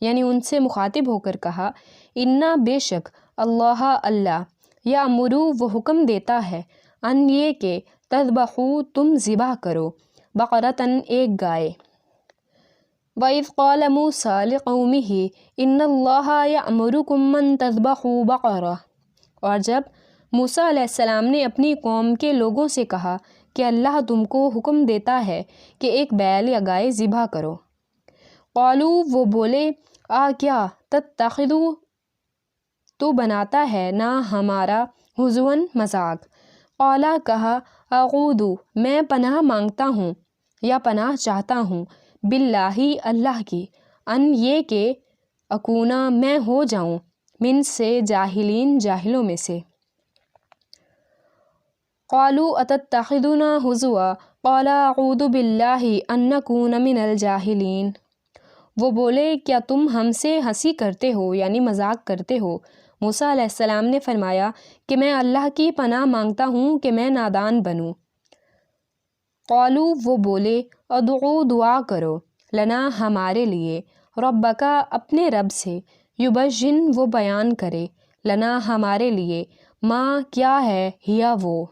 یعنی ان سے مخاطب ہو کر کہا، انا بے شک، اللہ یامرو وہ حکم دیتا ہے، ان یہ کہ تذبحوا تم ذبح کرو، بقرۃً ایک گائے۔ وَإِذْ قَالَ مُوسَىٰ لِقَوْمِهِ إِنَّ اللَّهَ يَأْمُرُكُمْ أَن تَذْبَحُوا بَقَرَةً، اور جب موسیٰ علیہ السلام نے اپنی قوم کے لوگوں سے کہا کہ اللہ تم کو حکم دیتا ہے کہ ایک بیل یا گائے ذبح کرو۔ قالوا وہ بولے، کیا تتخذوا تو بناتا ہے نا ہمارا، ہزواً مذاق۔ قالا کہا، اعوذ میں پناہ مانگتا ہوں یا پناہ چاہتا ہوں، باللہ اللہ کی، ان یہ کہ اکونا میں ہو جاؤں، من سے جاہلین جاہلوں میں سے۔ قالوا اتتخذنا ہزوا قال اعوذ باللہ ان نکون من الجاہلین۔ وہ بولے کیا تم ہم سے ہنسی کرتے ہو یعنی مذاق کرتے ہو؟ موسیٰ علیہ السلام نے فرمایا کہ میں اللہ کی پناہ مانگتا ہوں کہ میں نادان بنوں۔ قالو وہ بولے ادعو دعا کرو لنا ہمارے لیے، ربکا اپنے رب سے، یبجن وہ بیان کرے، لنا ہمارے لیے، ماں کیا ہے، ہیا وہ۔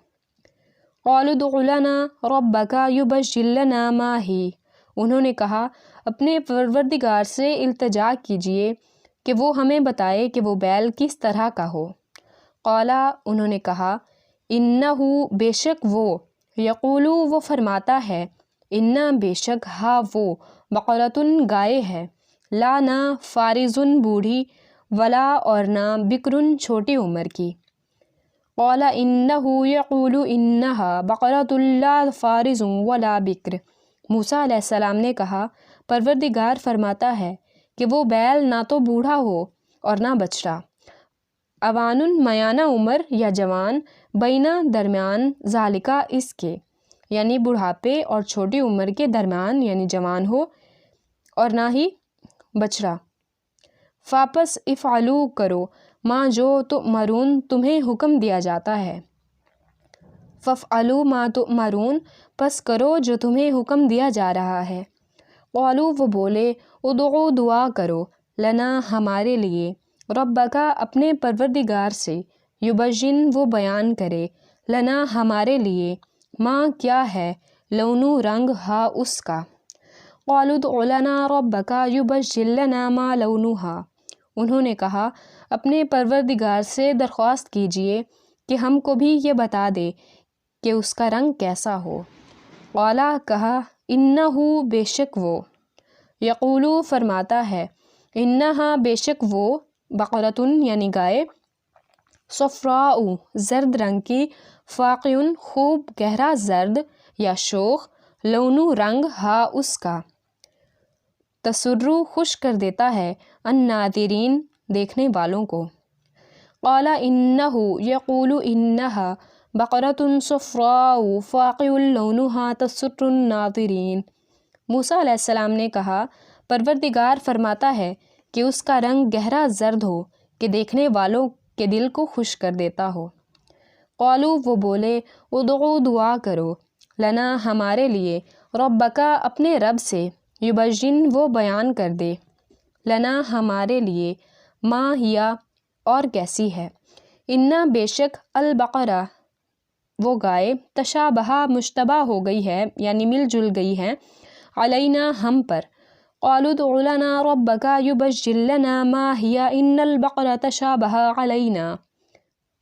قالوا ادع لنا ربک یبجن لنا ما ہی، انہوں نے کہا اپنے پروردگار سے التجا کیجئے کہ وہ ہمیں بتائے کہ وہ بیل کس طرح کا ہو۔ قالا انہوں نے کہا انہو بے شک وہ، یقولو وہ فرماتا ہے، انا بے شک ہا وہ، بقرۃ گائے ہے، لا نہ فارزن بوڑھی، ولا اور نہ بکرن چھوٹی عمر کی۔ قال انہو یقول انہا بقرۃ لا فارز ولا بکر، موسیٰ علیہ السلام نے کہا پروردگار فرماتا ہے کہ وہ بیل نہ تو بوڑھا ہو اور نہ بچڑا، اوان میانہ عمر یا جوان، بینہ درمیان، ذالکا اس کے یعنی بڑھاپے اور چھوٹی عمر کے درمیان یعنی جوان ہو، اور نہ ہی بچڑا۔ فاپس افعلو کرو ماں جو تؤمرون تمہیں حکم دیا جاتا ہے، فافعلوا ما تؤمرون پس کرو جو تمہیں حکم دیا جا رہا ہے۔ قالوا وہ بولے ادعو دعا کرو لنا ہمارے لیے، ربکا اپنے پروردگار سے، یبجن وہ بیان کرے، لنا ہمارے لیے، ماں کیا ہے، لونو رنگ، ہا اس کا۔ قالوا ادع لنا ربکا یبجن لنا ما لونہا، انہوں نے کہا اپنے پروردگار سے درخواست کیجئے کہ ہم کو بھی یہ بتا دے کہ اس کا رنگ کیسا ہو۔ قالا کہا انہو بے شک وہ، یقولو فرماتا ہے، انہا بے شک وہ، بقرۃ یعنی گائے، صفراء زرد رنگ کی، فاقع خوب گہرا زرد یا شوخ، لونو رنگ، ہا اس کا، تسرو خوش کر دیتا ہے، الناظرین دیکھنے والوں کو۔ قال انہو یقول انہا بقرۃ صفراء فاقع لونہا تسر الناظرین، موسیٰ علیہ السلام نے کہا پروردگار فرماتا ہے کہ اس کا رنگ گہرا زرد ہو کہ دیکھنے والوں کے دل کو خوش کر دیتا ہو۔ قالوا وہ بولے ادعو دعا کرو لنا ہمارے لیے، ربکا اپنے رب سے، یبجن وہ بیان کر دے، لنا ہمارے لیے، ماں ہیا اور کیسی ہے، انا بے شک، البقرہ وہ گائے، تشابہ مشتبہ ہو گئی ہے یعنی مل جل گئی ہے، علینا ہم پر۔ قالوا ادع لنا ربک یبجن لنا ما ہی ان البقرہ تشابہ علینا،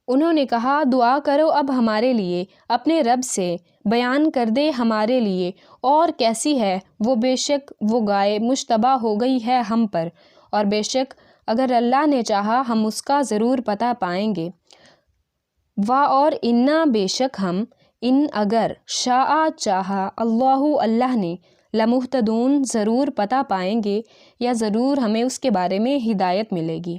انہوں نے کہا دعا کرو اب ہمارے لیے اپنے رب سے، بیان کر دے ہمارے لیے اور کیسی ہے وہ، بے شک وہ گائے مشتبہ ہو گئی ہے ہم پر، اور بے شک اگر اللہ نے چاہا ہم اس کا ضرور پتہ پائیں گے۔ اور انا بے شک ہم، ان اگر، شاء چاہا، اللہ نے، لمہتدون ضرور پتہ پائیں گے یا ضرور ہمیں اس کے بارے میں ہدایت ملے گی۔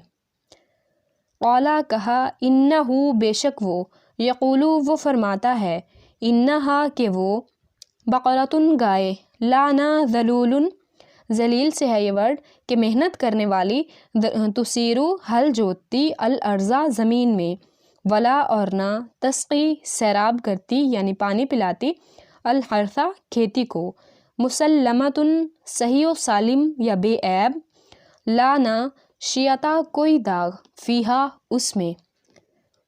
قالا کہا انہو بے شک وہ، یقولو وہ فرماتا ہے، انہا کہ وہ، بقرۃ گائے، لا نہ ذلول ذلیل سے ہے یہ ورڈ کہ محنت کرنے والی، تسیرو ہل جوتتی، الارضا زمین میں، ولا اور نہ، تسقی سیراب کرتی یعنی پانی پلاتی، الحرثا کھیتی کو، مسلمۃ صحیح و سالم یا بے عیب، لا نہ شیعتا کوئی داغ، فیہا اس میں۔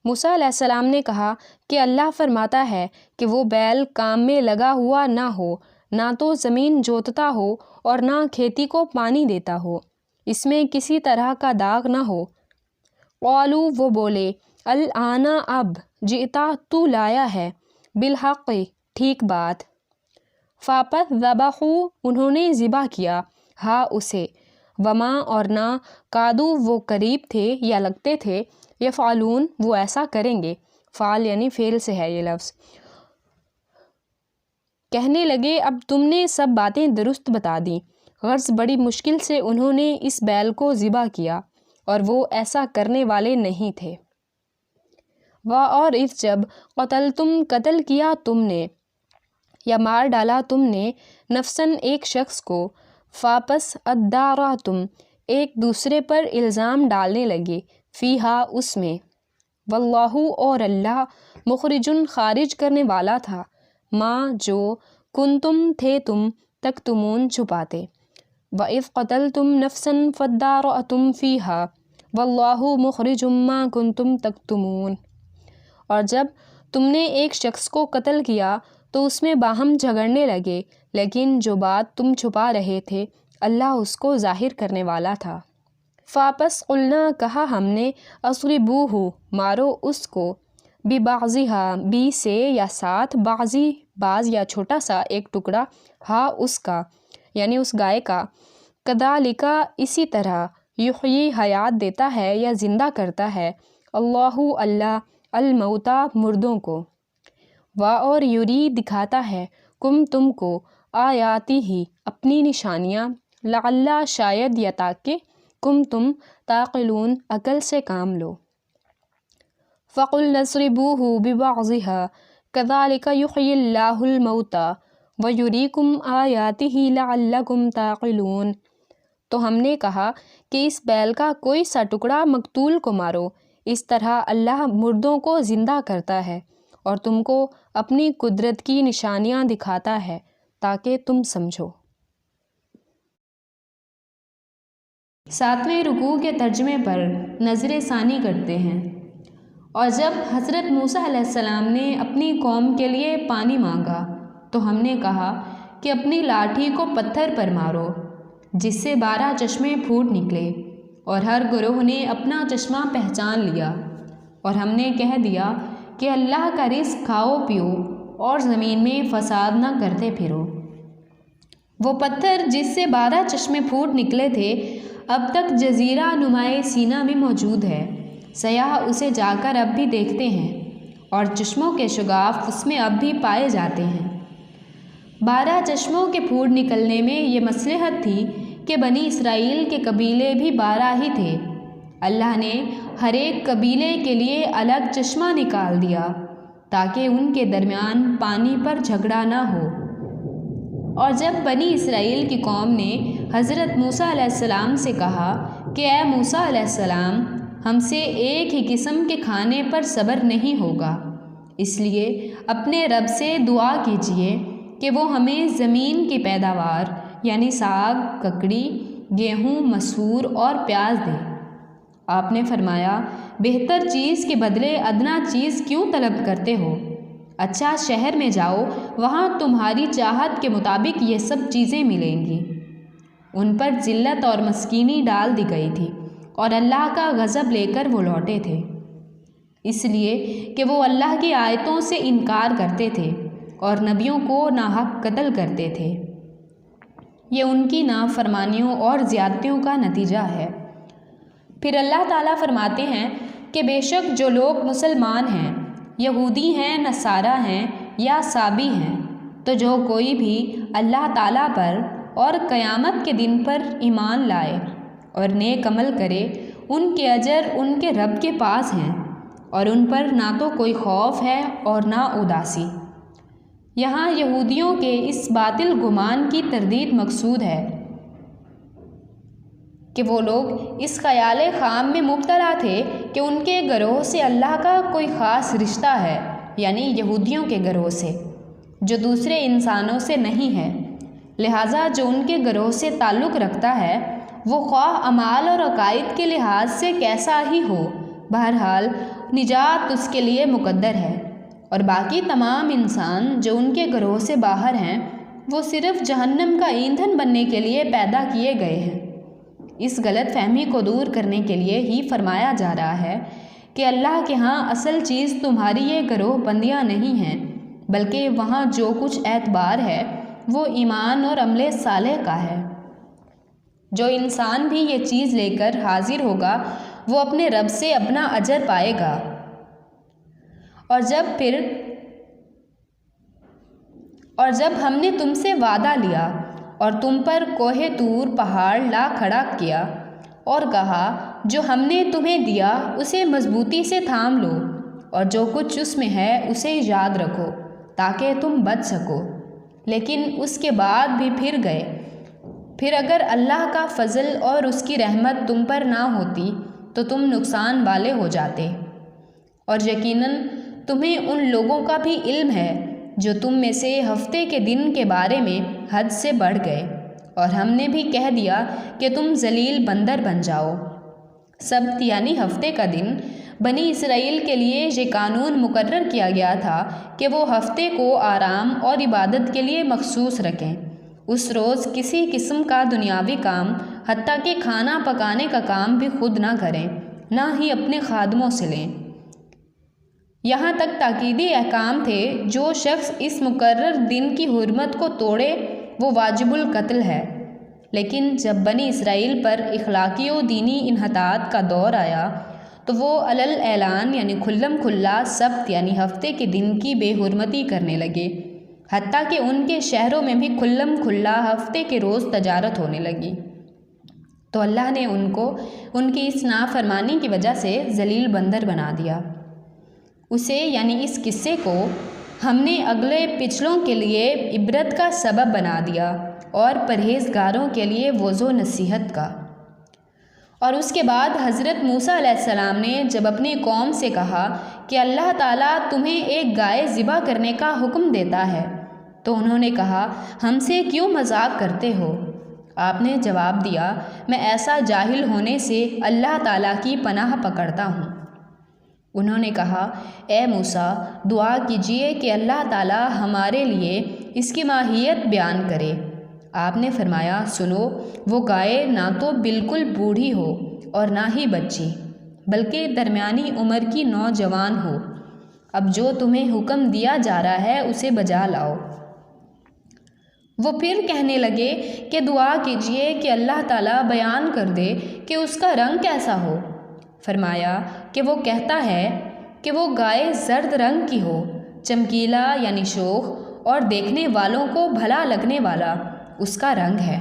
موسیٰ علیہ السلام نے کہا کہ اللہ فرماتا ہے کہ وہ بیل کام میں لگا ہوا نہ ہو، نہ تو زمین جوتتا ہو اور نہ کھیتی کو پانی دیتا ہو، اس میں کسی طرح کا داغ نہ ہو۔ قالوا وہ بولے الآن اب، جئتا تو لایا ہے، بالحق ٹھیک بات، فاپس ذبحوا انہوں نے ذبح کیا، ہا اسے، وما اور نہ، کادو وہ قریب تھے یا لگتے تھے، یفعلون وہ ایسا کریں گے، فعل یعنی فعل سے ہے یہ لفظ، کہنے لگے اب تم نے سب باتیں درست بتا دیں، غرض بڑی مشکل سے انہوں نے اس بیل کو ذبح کیا اور وہ ایسا کرنے والے نہیں تھے۔ اور اس جب قتل کیا تم نے یا مار ڈالا تم نے، نفسن ایک شخص کو، فاپس اداراتم ایک دوسرے پر الزام ڈالنے لگے، فیہا اس میں، واللہ اور اللہ مخرجن خارج کرنے والا تھا، ما جو کنتم تھے تم تکتمون چھپاتے، وَإِذْ قَتَلْتُمْ نَفْسًا فَادَّارَأْتُمْ فِيهَا وَاللَّهُ مُخْرِجٌ مَّا كُنتُمْ تَكْتُمُونَ۔ اور جب تم نے ایک شخص کو قتل کیا تو اس میں باہم جھگڑنے لگے، لیکن جو بات تم چھپا رہے تھے اللہ اس کو ظاہر کرنے والا تھا۔ فاپس قلنا کہا ہم نے، اضربوہ مارو اس کو، ببعضها بی سے یا ساتھ، بعضی بعض یا چھوٹا سا ایک ٹکڑا، ہا اس کا یعنی اس گائے کا، کذالک اسی طرح، یحیی حیات دیتا ہے یا زندہ کرتا ہے، اللہ اللہ، الموتیٰ مردوں کو، اور یری دکھاتا ہے، تم کو، آیاتی ہی اپنی نشانیاں، لعل شاید یا تاکہ، تم تعقلون عقل سے کام لو۔ فَقُلْنَا اضْرِبُوهُ بِبَعْضِهَا كَذَلِكَ يُحْيِي اللَّهُ الْمَوْتَىٰ وَيُرِيكُمْ آيَاتِهِ لَعَلَّكُمْ تَعْقِلُونَ۔ تو ہم نے کہا کہ اس بیل کا کوئی سا ٹکڑا مقتول کو مارو، اس طرح اللہ مردوں کو زندہ کرتا ہے اور تم کو اپنی قدرت کی نشانیاں دکھاتا ہے تاکہ تم سمجھو۔ 7ویں رکوع کے ترجمے پر نظر ثانی کرتے ہیں۔ اور جب حضرت موسیٰ علیہ السلام نے اپنی قوم کے لیے پانی مانگا تو ہم نے کہا کہ اپنی لاٹھی کو پتھر پر مارو جس سے 12 چشمے پھوٹ نکلے، اور ہر گروہ نے اپنا چشمہ پہچان لیا، اور ہم نے کہہ دیا کہ اللہ کا رزق کھاؤ پیو اور زمین میں فساد نہ کرتے پھرو۔ وہ پتھر جس سے 12 چشمے پھوٹ نکلے تھے اب تک جزیرہ نمائے سینا میں موجود ہے، سیاح اسے جا کر اب بھی دیکھتے ہیں اور چشموں کے شگاف اس میں اب بھی پائے جاتے ہیں۔ 12 چشموں کے پھوٹ نکلنے میں یہ مصلحت تھی کہ بنی اسرائیل کے قبیلے بھی 12 ہی تھے، اللہ نے ہر ایک قبیلے کے لیے الگ چشمہ نکال دیا تاکہ ان کے درمیان پانی پر جھگڑا نہ ہو۔ اور جب بنی اسرائیل کی قوم نے حضرت موسیٰ علیہ السلام سے کہا کہ اے موسیٰ علیہ السلام، ہم سے ایک ہی قسم کے کھانے پر صبر نہیں ہوگا، اس لیے اپنے رب سے دعا کیجیے کہ وہ ہمیں زمین کی پیداوار یعنی ساگ، ککڑی، گیہوں، مسور اور پیاز دے۔ آپ نے فرمایا، بہتر چیز کے بدلے ادنا چیز کیوں طلب کرتے ہو؟ اچھا شہر میں جاؤ، وہاں تمہاری چاہت کے مطابق یہ سب چیزیں ملیں گی۔ ان پر ذلت اور مسکینی ڈال دی گئی تھی اور اللہ کا غضب لے کر وہ لوٹے تھے، اس لیے کہ وہ اللہ کی آیتوں سے انکار کرتے تھے اور نبیوں کو ناحق قتل کرتے تھے۔ یہ ان کی نافرمانیوں اور زیادتیوں کا نتیجہ ہے۔ پھر اللہ تعالیٰ فرماتے ہیں کہ بے شک جو لوگ مسلمان ہیں، یہودی ہیں، نصارہ ہیں یا سابی ہیں، تو جو کوئی بھی اللہ تعالیٰ پر اور قیامت کے دن پر ایمان لائے اور نیک عمل کرے، ان کے اجر ان کے رب کے پاس ہیں اور ان پر نہ تو کوئی خوف ہے اور نہ اداسی۔ یہاں یہودیوں کے اس باطل گمان کی تردید مقصود ہے کہ وہ لوگ اس خیال خام میں مبتلا تھے کہ ان کے گروہ سے اللہ کا کوئی خاص رشتہ ہے، یعنی یہودیوں کے گروہ سے، جو دوسرے انسانوں سے نہیں ہے، لہٰذا جو ان کے گروہ سے تعلق رکھتا ہے وہ خواہ اعمال اور عقائد کے لحاظ سے کیسا ہی ہو، بہرحال نجات اس کے لیے مقدر ہے، اور باقی تمام انسان جو ان کے گروہ سے باہر ہیں وہ صرف جہنم کا ایندھن بننے کے لیے پیدا کیے گئے ہیں۔ اس غلط فہمی کو دور کرنے کے لیے ہی فرمایا جا رہا ہے کہ اللہ کے ہاں اصل چیز تمہاری یہ گروہ بندیاں نہیں ہیں، بلکہ وہاں جو کچھ اعتبار ہے وہ ایمان اور عمل صالح کا ہے۔ جو انسان بھی یہ چیز لے کر حاضر ہوگا وہ اپنے رب سے اپنا اجر پائے گا۔ اور جب ہم نے تم سے وعدہ لیا اور تم پر کوہ طور پہاڑ لا کھڑا کیا اور کہا جو ہم نے تمہیں دیا اسے مضبوطی سے تھام لو اور جو کچھ اس میں ہے اسے یاد رکھو تاکہ تم بچ سکو، لیکن اس کے بعد بھی پھر پھر اگر اللہ کا فضل اور اس کی رحمت تم پر نہ ہوتی تو تم نقصان والے ہو جاتے، اور یقیناً تمہیں ان لوگوں کا بھی علم ہے جو تم میں سے ہفتے کے دن کے بارے میں حد سے بڑھ گئے، اور ہم نے بھی کہہ دیا کہ تم ذلیل بندر بن جاؤ۔ سبت یعنی ہفتے کا دن بنی اسرائیل کے لیے یہ قانون مقرر کیا گیا تھا کہ وہ ہفتے کو آرام اور عبادت کے لیے مخصوص رکھیں۔ اس روز کسی قسم کا دنیاوی کام، حتیٰ کہ کھانا پکانے کا کام بھی خود نہ کریں، نہ ہی اپنے خادموں سے لیں۔ یہاں تک تاکیدی احکام تھے، جو شخص اس مقرر دن کی حرمت کو توڑے وہ واجب القتل ہے۔ لیکن جب بنی اسرائیل پر اخلاقی و دینی انحطاط کا دور آیا تو وہ علل اعلان یعنی کھلم کھلا سبت یعنی ہفتے کے دن کی بے حرمتی کرنے لگے، حتیٰ کہ ان کے شہروں میں بھی کھلم کھلا ہفتے کے روز تجارت ہونے لگی۔ تو اللہ نے ان کو ان کی اس نافرمانی کی وجہ سے ذلیل بندر بنا دیا۔ اسے یعنی اس قصے کو ہم نے اگلے پچھلوں کے لیے عبرت کا سبب بنا دیا اور پرہیزگاروں کے لیے وعظ و نصیحت کا۔ اور اس کے بعد حضرت موسیٰ علیہ السلام نے جب اپنی قوم سے کہا کہ اللہ تعالیٰ تمہیں ایک گائے ذبح کرنے کا حکم دیتا ہے، تو انہوں نے کہا ہم سے کیوں مذاق کرتے ہو؟ آپ نے جواب دیا میں ایسا جاہل ہونے سے اللہ تعالیٰ کی پناہ پکڑتا ہوں۔ انہوں نے کہا اے موسیٰ دعا کیجئے کہ اللہ تعالیٰ ہمارے لیے اس کی ماہیت بیان کرے۔ آپ نے فرمایا سنو، وہ گائے نہ تو بالکل بوڑھی ہو اور نہ ہی بچی، بلکہ درمیانی عمر کی نوجوان ہو۔ اب جو تمہیں حکم دیا جا رہا ہے اسے بجا لاؤ۔ وہ پھر کہنے لگے کہ دعا کیجئے کہ اللہ تعالیٰ بیان کر دے کہ اس کا رنگ کیسا ہو۔ فرمایا کہ وہ کہتا ہے کہ وہ گائے زرد رنگ کی ہو، چمکیلا یعنی شوخ اور دیکھنے والوں کو بھلا لگنے والا اس کا رنگ ہے۔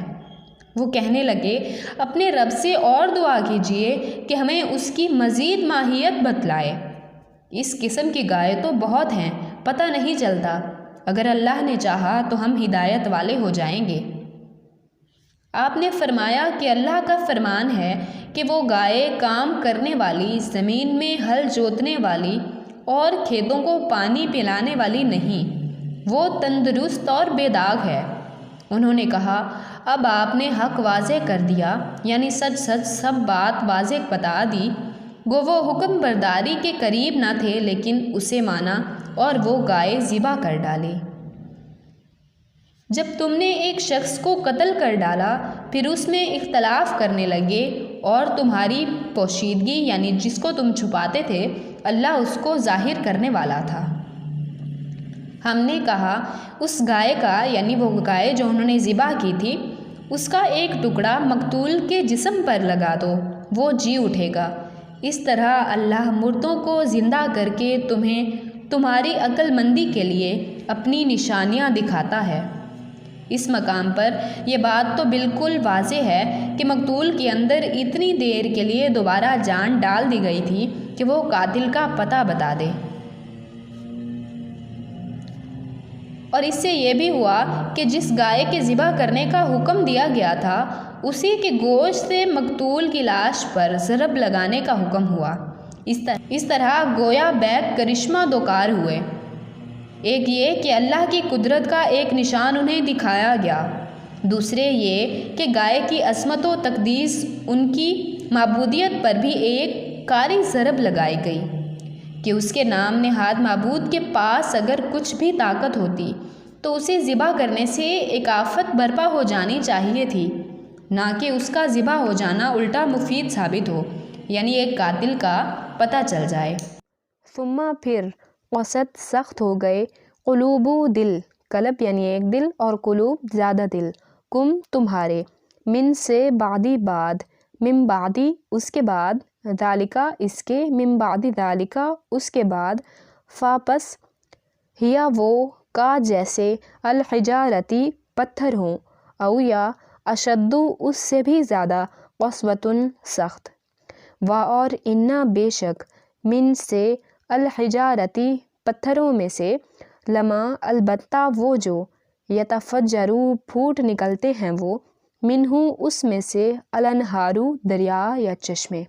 وہ کہنے لگے اپنے رب سے اور دعا کیجئے کہ ہمیں اس کی مزید ماہیت بتلائے۔ اس قسم کی گائے تو بہت ہیں، پتہ نہیں چلتا، اگر اللہ نے چاہا تو ہم ہدایت والے ہو جائیں گے۔ آپ نے فرمایا کہ اللہ کا فرمان ہے کہ وہ گائے کام کرنے والی، زمین میں ہل جوتنے والی اور کھیتوں کو پانی پلانے والی نہیں، وہ تندرست اور بے داغ ہے۔ انہوں نے کہا اب آپ نے حق واضح کر دیا، یعنی سچ سچ سب بات واضح بتا دی۔ گو وہ حکم برداری کے قریب نہ تھے، لیکن اسے مانا اور وہ گائے ذبح کر ڈالی۔ جب تم نے ایک شخص کو قتل کر ڈالا پھر اس میں اختلاف کرنے لگے اور تمہاری پوشیدگی یعنی جس کو تم چھپاتے تھے اللہ اس کو ظاہر کرنے والا تھا۔ ہم نے کہا اس گائے کا یعنی وہ گائے جو انہوں نے ذبح کی تھی اس کا ایک ٹکڑا مقتول کے جسم پر لگا دو، وہ جی اٹھے گا۔ اس طرح اللہ مردوں کو زندہ کر کے تمہیں تمہاری عقل مندی کے لیے اپنی نشانیاں دکھاتا ہے۔ اس مقام پر یہ بات تو بالکل واضح ہے کہ مقتول کے اندر اتنی دیر کے لیے دوبارہ جان ڈال دی گئی تھی کہ وہ قاتل کا پتہ بتا دے۔ اور اس سے یہ بھی ہوا کہ جس گائے کے ذبح کرنے کا حکم دیا گیا تھا اسی کے گوشت سے مقتول کی لاش پر ضرب لگانے کا حکم ہوا۔ اس طرح گویا بیک کرشمہ دو کار ہوئے، ایک یہ کہ اللہ کی قدرت کا ایک نشان انہیں دکھایا گیا، دوسرے یہ کہ گائے کی عظمت و تقدیس ان کی معبودیت پر بھی ایک کاری ضرب لگائی گئی کہ اس کے نام نہاد معبود کے پاس اگر کچھ بھی طاقت ہوتی تو اسے ذبح کرنے سے ایک آفت برپا ہو جانی چاہیے تھی، نہ کہ اس کا ذبح ہو جانا الٹا مفید ثابت ہو، یعنی ایک قاتل کا پتہ چل جائے۔ ثم پھر قست سخت ہو گئے، قلوبو دل، قلب یعنی ایک دل اور قلوب زیادہ دل، کم تمہارے، من سے بعدی بعد، من بعدی اس کے بعد، ذالکا اس کے، من بعد ذالکا اس کے بعد، فاپس ہیا وہ کا جیسے الحجارتی پتھر ہوں، او یا اشدو اس سے بھی زیادہ، قسوتن سخت، و اور انا بے شک، من سے الحجارتی پتھروں میں سے، لما البتہ وہ جو، یتفجرو پھوٹ نکلتے ہیں وہ، منہ اس میں سے الانہارو دریا یا چشمے.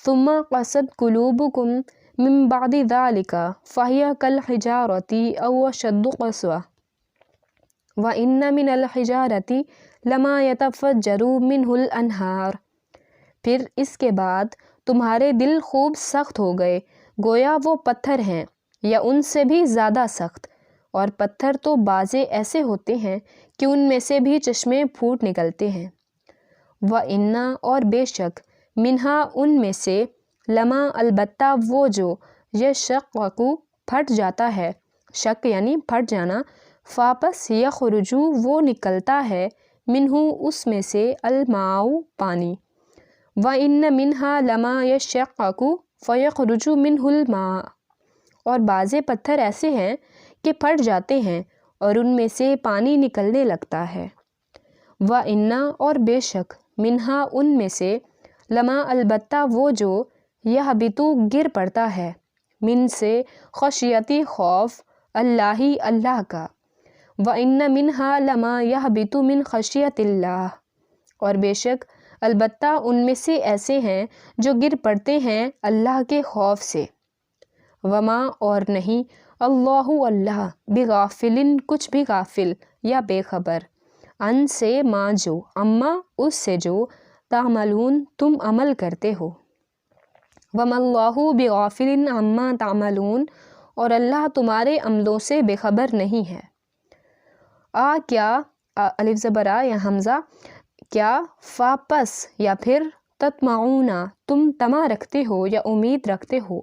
ثم قست قلوبکم من بعد ذلك فهي كالحجارة أو أشد قسوة وإن من الحجارة لما يتفجر منه الأنهار. پھر اس کے بعد تمہارے دل خوب سخت ہو گئے گویا وہ پتھر ہیں یا ان سے بھی زیادہ سخت، اور پتھر تو بعضے ایسے ہوتے ہیں کہ ان میں سے بھی چشمے پھوٹ نکلتے ہیں. وَإِنَّ اور بے شک منہا ان میں سے لما البتہ وہ جو یشقق پھٹ جاتا ہے، شق یعنی پھٹ جانا، فاپس یخرجو وہ نکلتا ہے، منہ اس میں سے الماء پانی. وَإِنَّ مِنْهَا لَمَا يَشَّقَّقُ فَيَخْرُجُ مِنْهُ الْمَاءُ اور بعضے پتھر ایسے ہیں کہ پھٹ جاتے ہیں اور ان میں سے پانی نکلنے لگتا ہے. وَإِنَّ اور بے شک مِنْهَا ان میں سے لما البتہ وہ جو یہبط گر پڑتا ہے، من سے خشیتی خوف اللہ اللہ کا. وَإِنَّ مِنْهَا لَمَا يَهْبِطُ مِنْ خَشْيَةِ اللَّهِ اور بے شک البتہ ان میں سے ایسے ہیں جو گر پڑتے ہیں اللہ کے خوف سے. وما اور نہیں اللہ اللہ بغافل کچھ بھی غافل یا بے خبر، ان سے ما جو اما اس سے جو تعملون تم عمل کرتے ہو. وما اللہ بغافل عما تعملون اور اللہ تمہارے عملوں سے بے خبر نہیں ہے. کیا الف زبر آ یا حمزہ کیا فاپس یا پھر تطمعون تم طمع رکھتے ہو یا امید رکھتے ہو،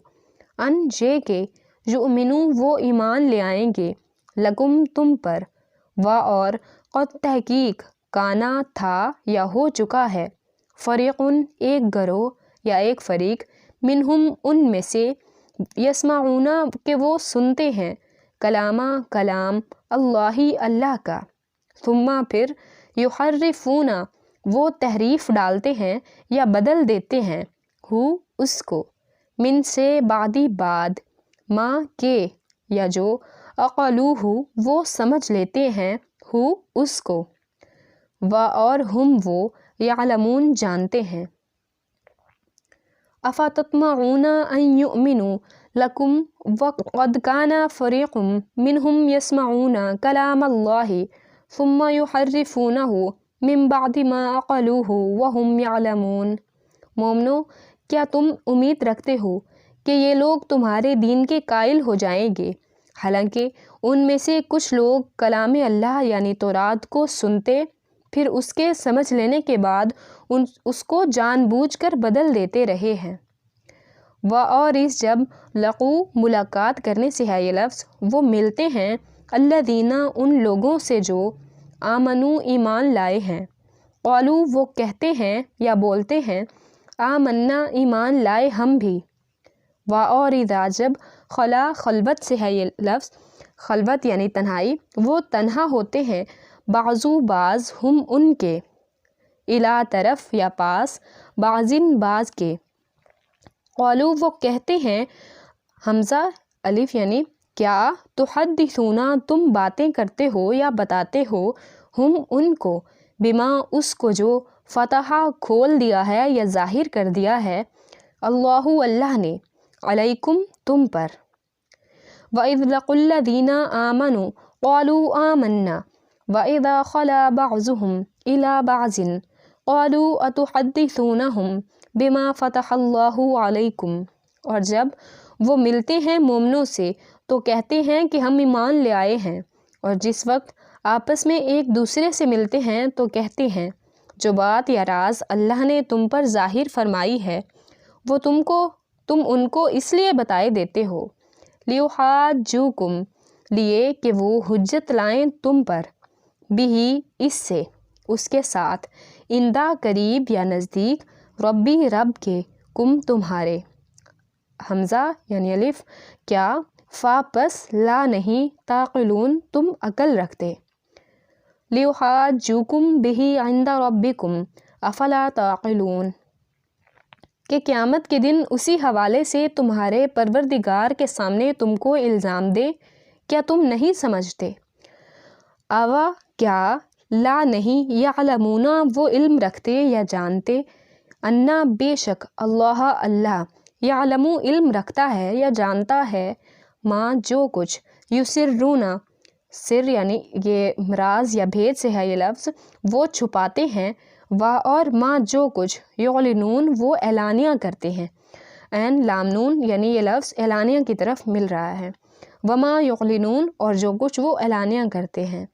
ان جے کے یؤمنو وہ ایمان لے آئیں گے، لکم تم پر، و اور قد تحقیق کانا تھا یا ہو چکا ہے، فریقن ایک گروہ یا ایک فریق، منہم ان میں سے، یسمعون کہ وہ سنتے ہیں، کلامہ کلام اللہ اللہ کا، ثم پھر یحرفون وہ تحریف ڈالتے ہیں یا بدل دیتے ہیں، ہو اس کو، من سے بعدی بعد، ما کے یا جو، اقلوہ وہ سمجھ لیتے ہیں، ہو اس کو، و اور ہم وہ، یعلمون جانتے ہیں. افتطمعون ان یؤمنوا لکم وقد کان فریق منہم یسمعون کلام اللہ ثم یحرفونہ من بعد ما عقلوہ وہم یعلمون. مومنو کیا تم امید رکھتے ہو کہ یہ لوگ تمہارے دین کے قائل ہو جائیں گے، حالانکہ ان میں سے کچھ لوگ کلام اللہ یعنی تورات کو سنتے پھر اس کے سمجھ لینے کے بعد اس کو جان بوجھ کر بدل دیتے رہے ہیں. و اور اس جب لقو ملاقات کرنے سے ہے یہ لفظ، وہ ملتے ہیں، الذین ان لوگوں سے جو آمنو ایمان لائے ہیں، قالو وہ کہتے ہیں یا بولتے ہیں، آمنا ایمان لائے ہم بھی. و اور اذا جب خلا خلوت سے ہے یہ لفظ، خلوت یعنی تنہائی، وہ تنہا ہوتے ہیں، بعضو بعض ہم ان کے، الا طرف یا پاس، بعضن بعض کے، قالو وہ کہتے ہیں، حمزہ الف یعنی کیا، تحدثون تم باتیں کرتے ہو یا بتاتے ہو، ہم ان کو، بما اس کو جو، فتح کھول دیا ہے یا ظاہر کر دیا ہے، اللہ اللہ نے، علیکم تم پر. وَإِذْ لَقُوا الَّذِينَ آمَنُوا قَالُوا آمَنَّا وَإِذَا خَلَا بَعْضُهُمْ إِلَى بَعْضٍ قَالُوا أَتُحَدِّثُونَهُمْ بِمَا فَتَحَ اللَّهُ عَلَيْكُمْ اور جب وہ ملتے ہیں مومنوں سے تو کہتے ہیں کہ ہم ایمان لے آئے ہیں، اور جس وقت آپس میں ایک دوسرے سے ملتے ہیں تو کہتے ہیں، جو بات یا راز اللہ نے تم پر ظاہر فرمائی ہے وہ تم ان کو اس لیے بتائے دیتے ہو، لیحاجوکم لیے کہ وہ حجت لائیں تم پر، بھی اس سے، اس کے ساتھ، اندہ قریب یا نزدیک، ربی رب کے، کم تمہارے. حمزہ یعنی الف کیا، فا پس لا نہیں، تعقلون تم عقل رکھتے. لیحاجوکم بھی عند ربکم افلا تعقلون کہ قیامت کے دن اسی حوالے سے تمہارے پروردگار کے سامنے تم کو الزام دے، کیا تم نہیں سمجھتے. اوا کیا، لا نہیں، یعلمون وہ علم رکھتے یا جانتے، انا بے شک، اللہ اللہ، یعلم علم رکھتا ہے یا جانتا ہے، ماں جو کچھ، یسرون سر یعنی یہ راز یا بھید سے ہے یہ لفظ، وہ چھپاتے ہیں، اور ماں جو کچھ، یعلنون وہ اعلانیہ کرتے ہیں، این لام نون یعنی یہ لفظ اعلانیہ کی طرف مل رہا ہے، وما یعلنون اور جو کچھ وہ اعلانیہ کرتے ہیں،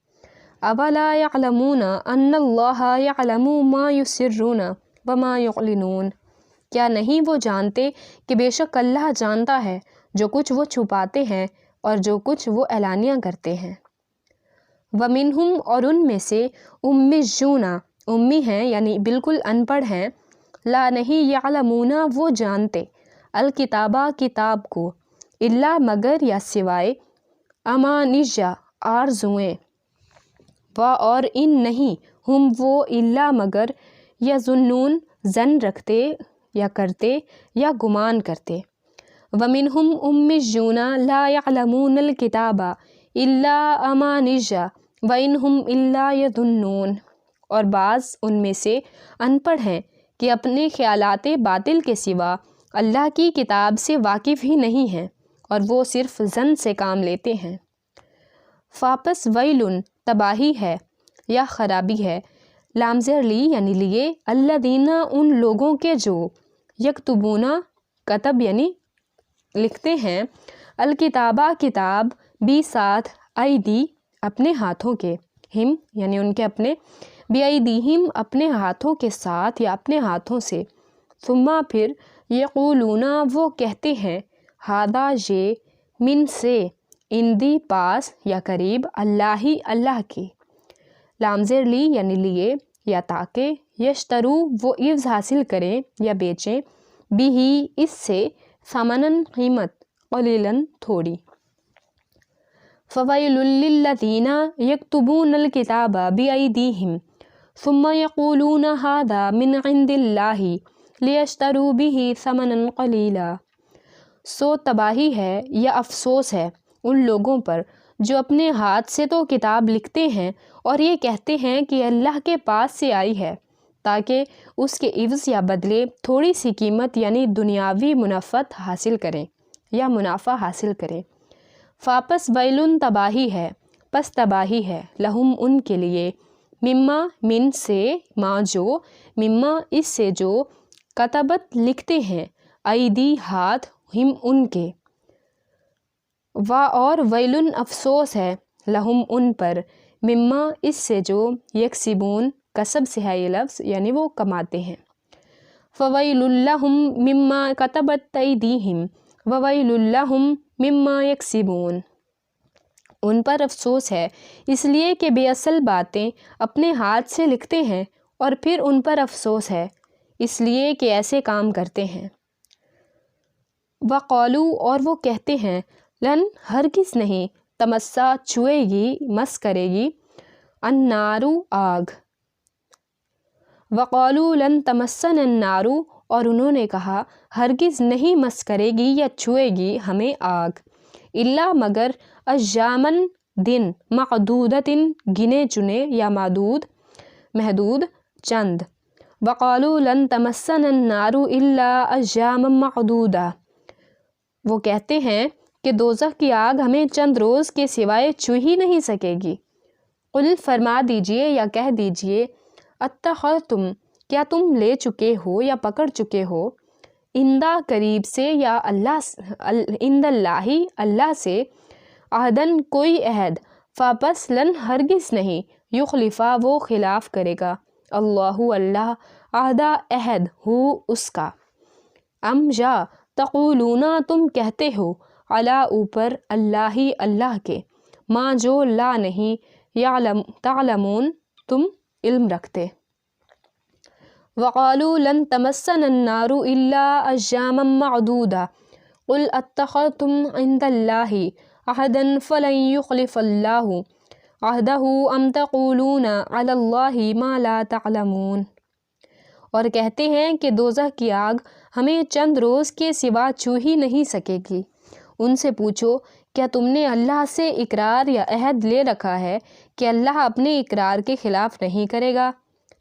اولا یعلمون ان اللہ یعلم ما یسرون وما یعلنون، کیا نہیں وہ جانتے کہ بے شک اللہ جانتا ہے جو کچھ وہ چھپاتے ہیں اور جو کچھ وہ اعلانیہ کرتے ہیں، ومنہم اور ان میں سے امیون امی ہیں یعنی بالکل ان پڑھ ہیں، لا نہیں یعلمون وہ جانتے، الکتابہ کتاب کو، الا مگر یا سوائے، امانیہ آرزوئیں، اور ان نہیں، ہم وہ الا مگر، یظنون ظن رکھتے یا کرتے یا گمان کرتے، ومنہم امیون لا یعلمون الکتاب الا امانیہ وانہم الا یظنون، اور بعض ان میں سے ان پڑھ ہیں کہ اپنے خیالات باطل کے سوا اللہ کی کتاب سے واقف ہی نہیں ہیں اور وہ صرف ظن سے کام لیتے ہیں، فاپس ویلن تباہی ہے یا خرابی ہے، لامزر لی یعنی لیے، الذین ان لوگوں کے جو، یکتبون کتب یعنی لکھتے ہیں، الکتابہ کتاب، بھی ساتھ، ایدی اپنے ہاتھوں کے، ہم یعنی ان کے اپنے، بی ایدیہم اپنے ہاتھوں کے ساتھ یا اپنے ہاتھوں سے، ثم پھر، یقولون وہ کہتے ہیں، ہذا یہ، من سے، اندی پاس یا قریب، اللہ اللہ کی، لامزر لی یعنی لیے یا تاکہ، یشترو وہ عوض حاصل کریں یا بیچیں، بھی اس سے، ثمناً قیمت، قلیلاً تھوڑی، فویل للذین یکتبون الکتاب بایدیہم ثم یقولون ھذا من عند اللہ لیشتروا بہ ثمنا قلیلا، سو تباہی ہے یا افسوس ہے ان لوگوں پر جو اپنے ہاتھ سے تو کتاب لکھتے ہیں اور یہ کہتے ہیں کہ اللہ کے پاس سے آئی ہے، تاکہ اس کے عوض یا بدلے تھوڑی سی قیمت یعنی دنیاوی منفعت حاصل کریں یا منافع حاصل کریں، فاپس ویلن تباہی ہے، پس تباہی ہے، لہم ان کے لیے، مما من سے، ما جو، مما اس سے جو، کتبت لکھتے ہیں، ایدی ہاتھ، ہم ان کے، اور ویلن افسوس ہے، لہم ان پر، مما اس سے جو، یکسبون کسب سے ہے یہ لفظ یعنی وہ کماتے ہیں، فویل لہم مما کتبت ایدیہم وویل لہم مما یکسبون، ان پر افسوس ہے اس لیے کہ بے اصل باتیں اپنے ہاتھ سے لکھتے ہیں، اور پھر ان پر افسوس ہے اس لیے کہ ایسے کام کرتے ہیں، وقالو اور وہ کہتے ہیں، لن ہرگز نہیں، تمسا چھوئے گی، مس کرے گی، النار آگ، وقالو لن تمسن النار اور انہوں نے کہا ہرگز نہیں مس کرے گی یا چھوئے گی ہمیں آگ، الا مگر، ایامن دن، معدودتن گنے چنے یا محدود چند، وقالو لن تمسن النار الا ایاما معدودہ، وہ کہتے ہیں کہ دوزخ کی آگ ہمیں چند روز کے سوائے چھو ہی نہیں سکے گی، قل فرما دیجئے یا کہہ دیجئے، اتخذتم کیا تم لے چکے ہو یا پکڑ چکے ہو، اندہ قریب سے یا عند اللہ اللہ سے، عہدن کوئی عہد، فاپس لن ہرگز نہیں، یخلفا وہ خلاف کرے گا، اللہ اللہ، عہدہ عہد ہو اس کا، ام یا تقولون تم کہتے ہو، علی اوپر، اللہ اللہ کے، ما جو لا نہیں، تعلمون تم علم رکھتے، وقالوا لن تمسنا النار الا ایاما معدودہ، قل اتخذتم عند اللہ عہدا فلن یخلف اللہ عہدہ ام تقولون علی اللہ ما لا تعلمون، اور کہتے ہیں کہ دوزخ کی آگ ہمیں چند روز کے سوا چھو ہی نہیں سکے گی، ان سے پوچھو کیا تم نے اللہ سے اقرار یا عہد لے رکھا ہے کہ اللہ اپنے اقرار کے خلاف نہیں کرے گا؟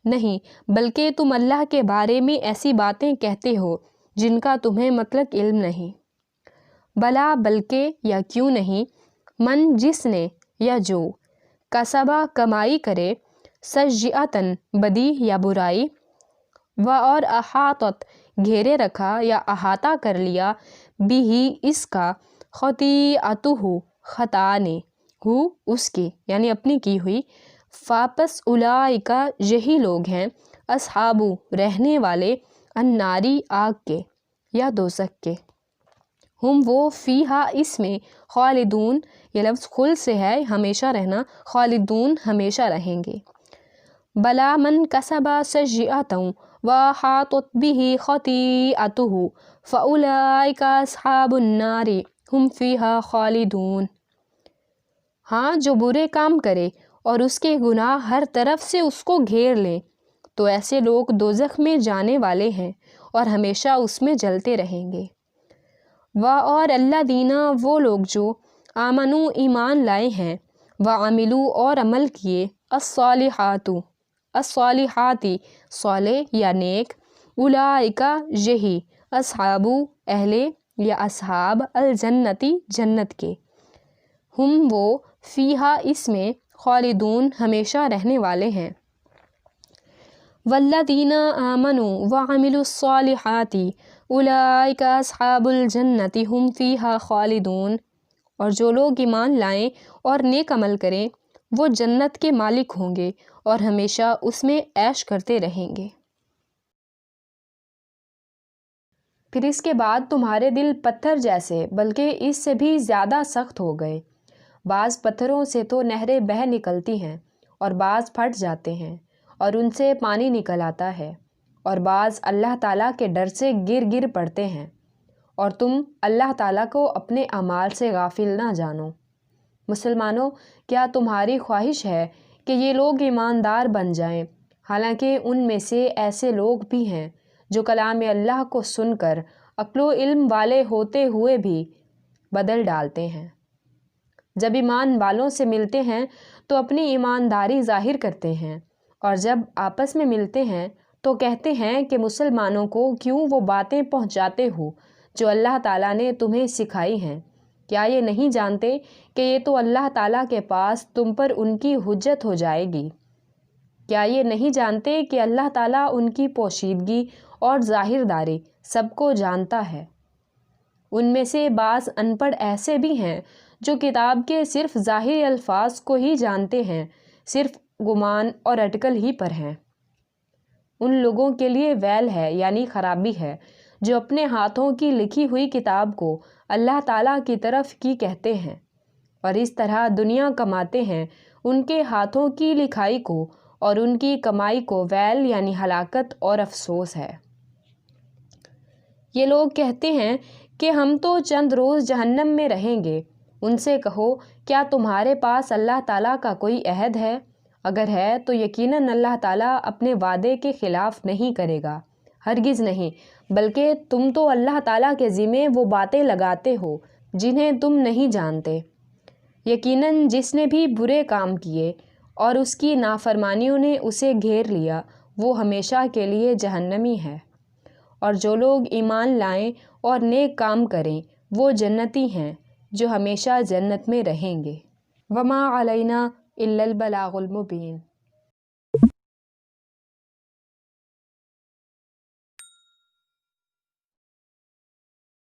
نہیں، بلکہ تم اللہ کے بارے میں ایسی باتیں کہتے ہو جن کا تمہیں مطلق علم نہیں۔ بلا، بلکہ یا کیوں نہیں، من جس نے یا جو، کسبہ کمائی کرے، سیئۃً بدی یا برائی، و اور احاطت گھیرے رکھا یا احاطہ کر لیا، بھی اس کا، خطیئتہ خطا نے، ہو اس کی یعنی اپنی کی ہوئی، فاپس اولئک یہی لوگ ہیں، اصحاب رہنے والے، الناری آگ کے یا دوزخ کے، ہم وہ فیہا اس میں، خالدون یہ لفظ خلد سے ہے ہمیشہ رہنا، خالدون ہمیشہ رہیں گے۔ بلا من کسب سیئۃ وأحاطت به خطیئتہ فأولئک اصحاب النار ہم فیہا خالدون۔ ہاں، جو برے کام کرے اور اس کے گناہ ہر طرف سے اس کو گھیر لیں تو ایسے لوگ دوزخ میں جانے والے ہیں اور ہمیشہ اس میں جلتے رہیں گے۔ و اور الذین وہ لوگ جو آمنوا ایمان لائے ہیں، وعملوا اور عمل کیے، الصالحاتی صالح یا نیک، اولئک یہی، اصحاب اہل یا اصحاب، الجنتی جنت کے، ہم وہ فیہا اس میں، خالدون ہمیشہ رہنے والے ہیں۔ والذین آمنوا وعملوا الصالحات اولئک اصحاب الجنت ہم فیہا خالدون، اور جو لوگ ایمان لائیں اور نیک عمل کریں وہ جنت کے مالک ہوں گے اور ہمیشہ اس میں عیش کرتے رہیں گے۔ پھر اس کے بعد تمہارے دل پتھر جیسے بلکہ اس سے بھی زیادہ سخت ہو گئے۔ بعض پتھروں سے تو نہریں بہہ نکلتی ہیں اور بعض پھٹ جاتے ہیں اور ان سے پانی نکل آتا ہے، اور بعض اللہ تعالیٰ کے ڈر سے گر گر پڑتے ہیں، اور تم اللہ تعالیٰ کو اپنے اعمال سے غافل نہ جانو۔ مسلمانوں، کیا تمہاری خواہش ہے کہ یہ لوگ ایماندار بن جائیں، حالانکہ ان میں سے ایسے لوگ بھی ہیں جو کلام اللہ کو سن کر عقل و علم والے ہوتے ہوئے بھی بدل ڈالتے ہیں۔ جب ایمان والوں سے ملتے ہیں تو اپنی ایمانداری ظاہر کرتے ہیں، اور جب آپس میں ملتے ہیں تو کہتے ہیں کہ مسلمانوں کو کیوں وہ باتیں پہنچاتے ہو جو اللہ تعالیٰ نے تمہیں سکھائی ہیں؟ کیا یہ نہیں جانتے کہ یہ تو اللہ تعالیٰ کے پاس تم پر ان کی حجت ہو جائے گی؟ کیا یہ نہیں جانتے کہ اللہ تعالیٰ ان کی پوشیدگی اور ظاہر داری سب کو جانتا ہے؟ ان میں سے بعض ان پڑھ ایسے بھی ہیں جو کتاب کے صرف ظاہری الفاظ کو ہی جانتے ہیں، صرف گمان اور اٹکل ہی پر ہیں۔ ان لوگوں کے لیے ویل ہے یعنی خرابی ہے جو اپنے ہاتھوں کی لکھی ہوئی کتاب کو اللہ تعالیٰ کی طرف کی کہتے ہیں اور اس طرح دنیا کماتے ہیں۔ ان کے ہاتھوں کی لکھائی کو اور ان کی کمائی کو ویل یعنی ہلاکت اور افسوس ہے۔ یہ لوگ کہتے ہیں کہ ہم تو چند روز جہنم میں رہیں گے۔ ان سے کہو، کیا تمہارے پاس اللہ تعالیٰ کا کوئی عہد ہے؟ اگر ہے تو یقیناً اللہ تعالیٰ اپنے وعدے کے خلاف نہیں کرے گا، ہرگز نہیں، بلکہ تم تو اللہ تعالیٰ کے ذمے وہ باتیں لگاتے ہو جنہیں تم نہیں جانتے۔ یقیناً جس نے بھی برے کام کیے اور اس کی نافرمانیوں نے اسے گھیر لیا، وہ ہمیشہ کے لیے جہنمی ہے، اور جو لوگ ایمان لائیں اور نیک کام کریں وہ جنتی ہیں جو ہمیشہ جنت میں رہیں گے۔ وما علینا الا البلاغ المبین۔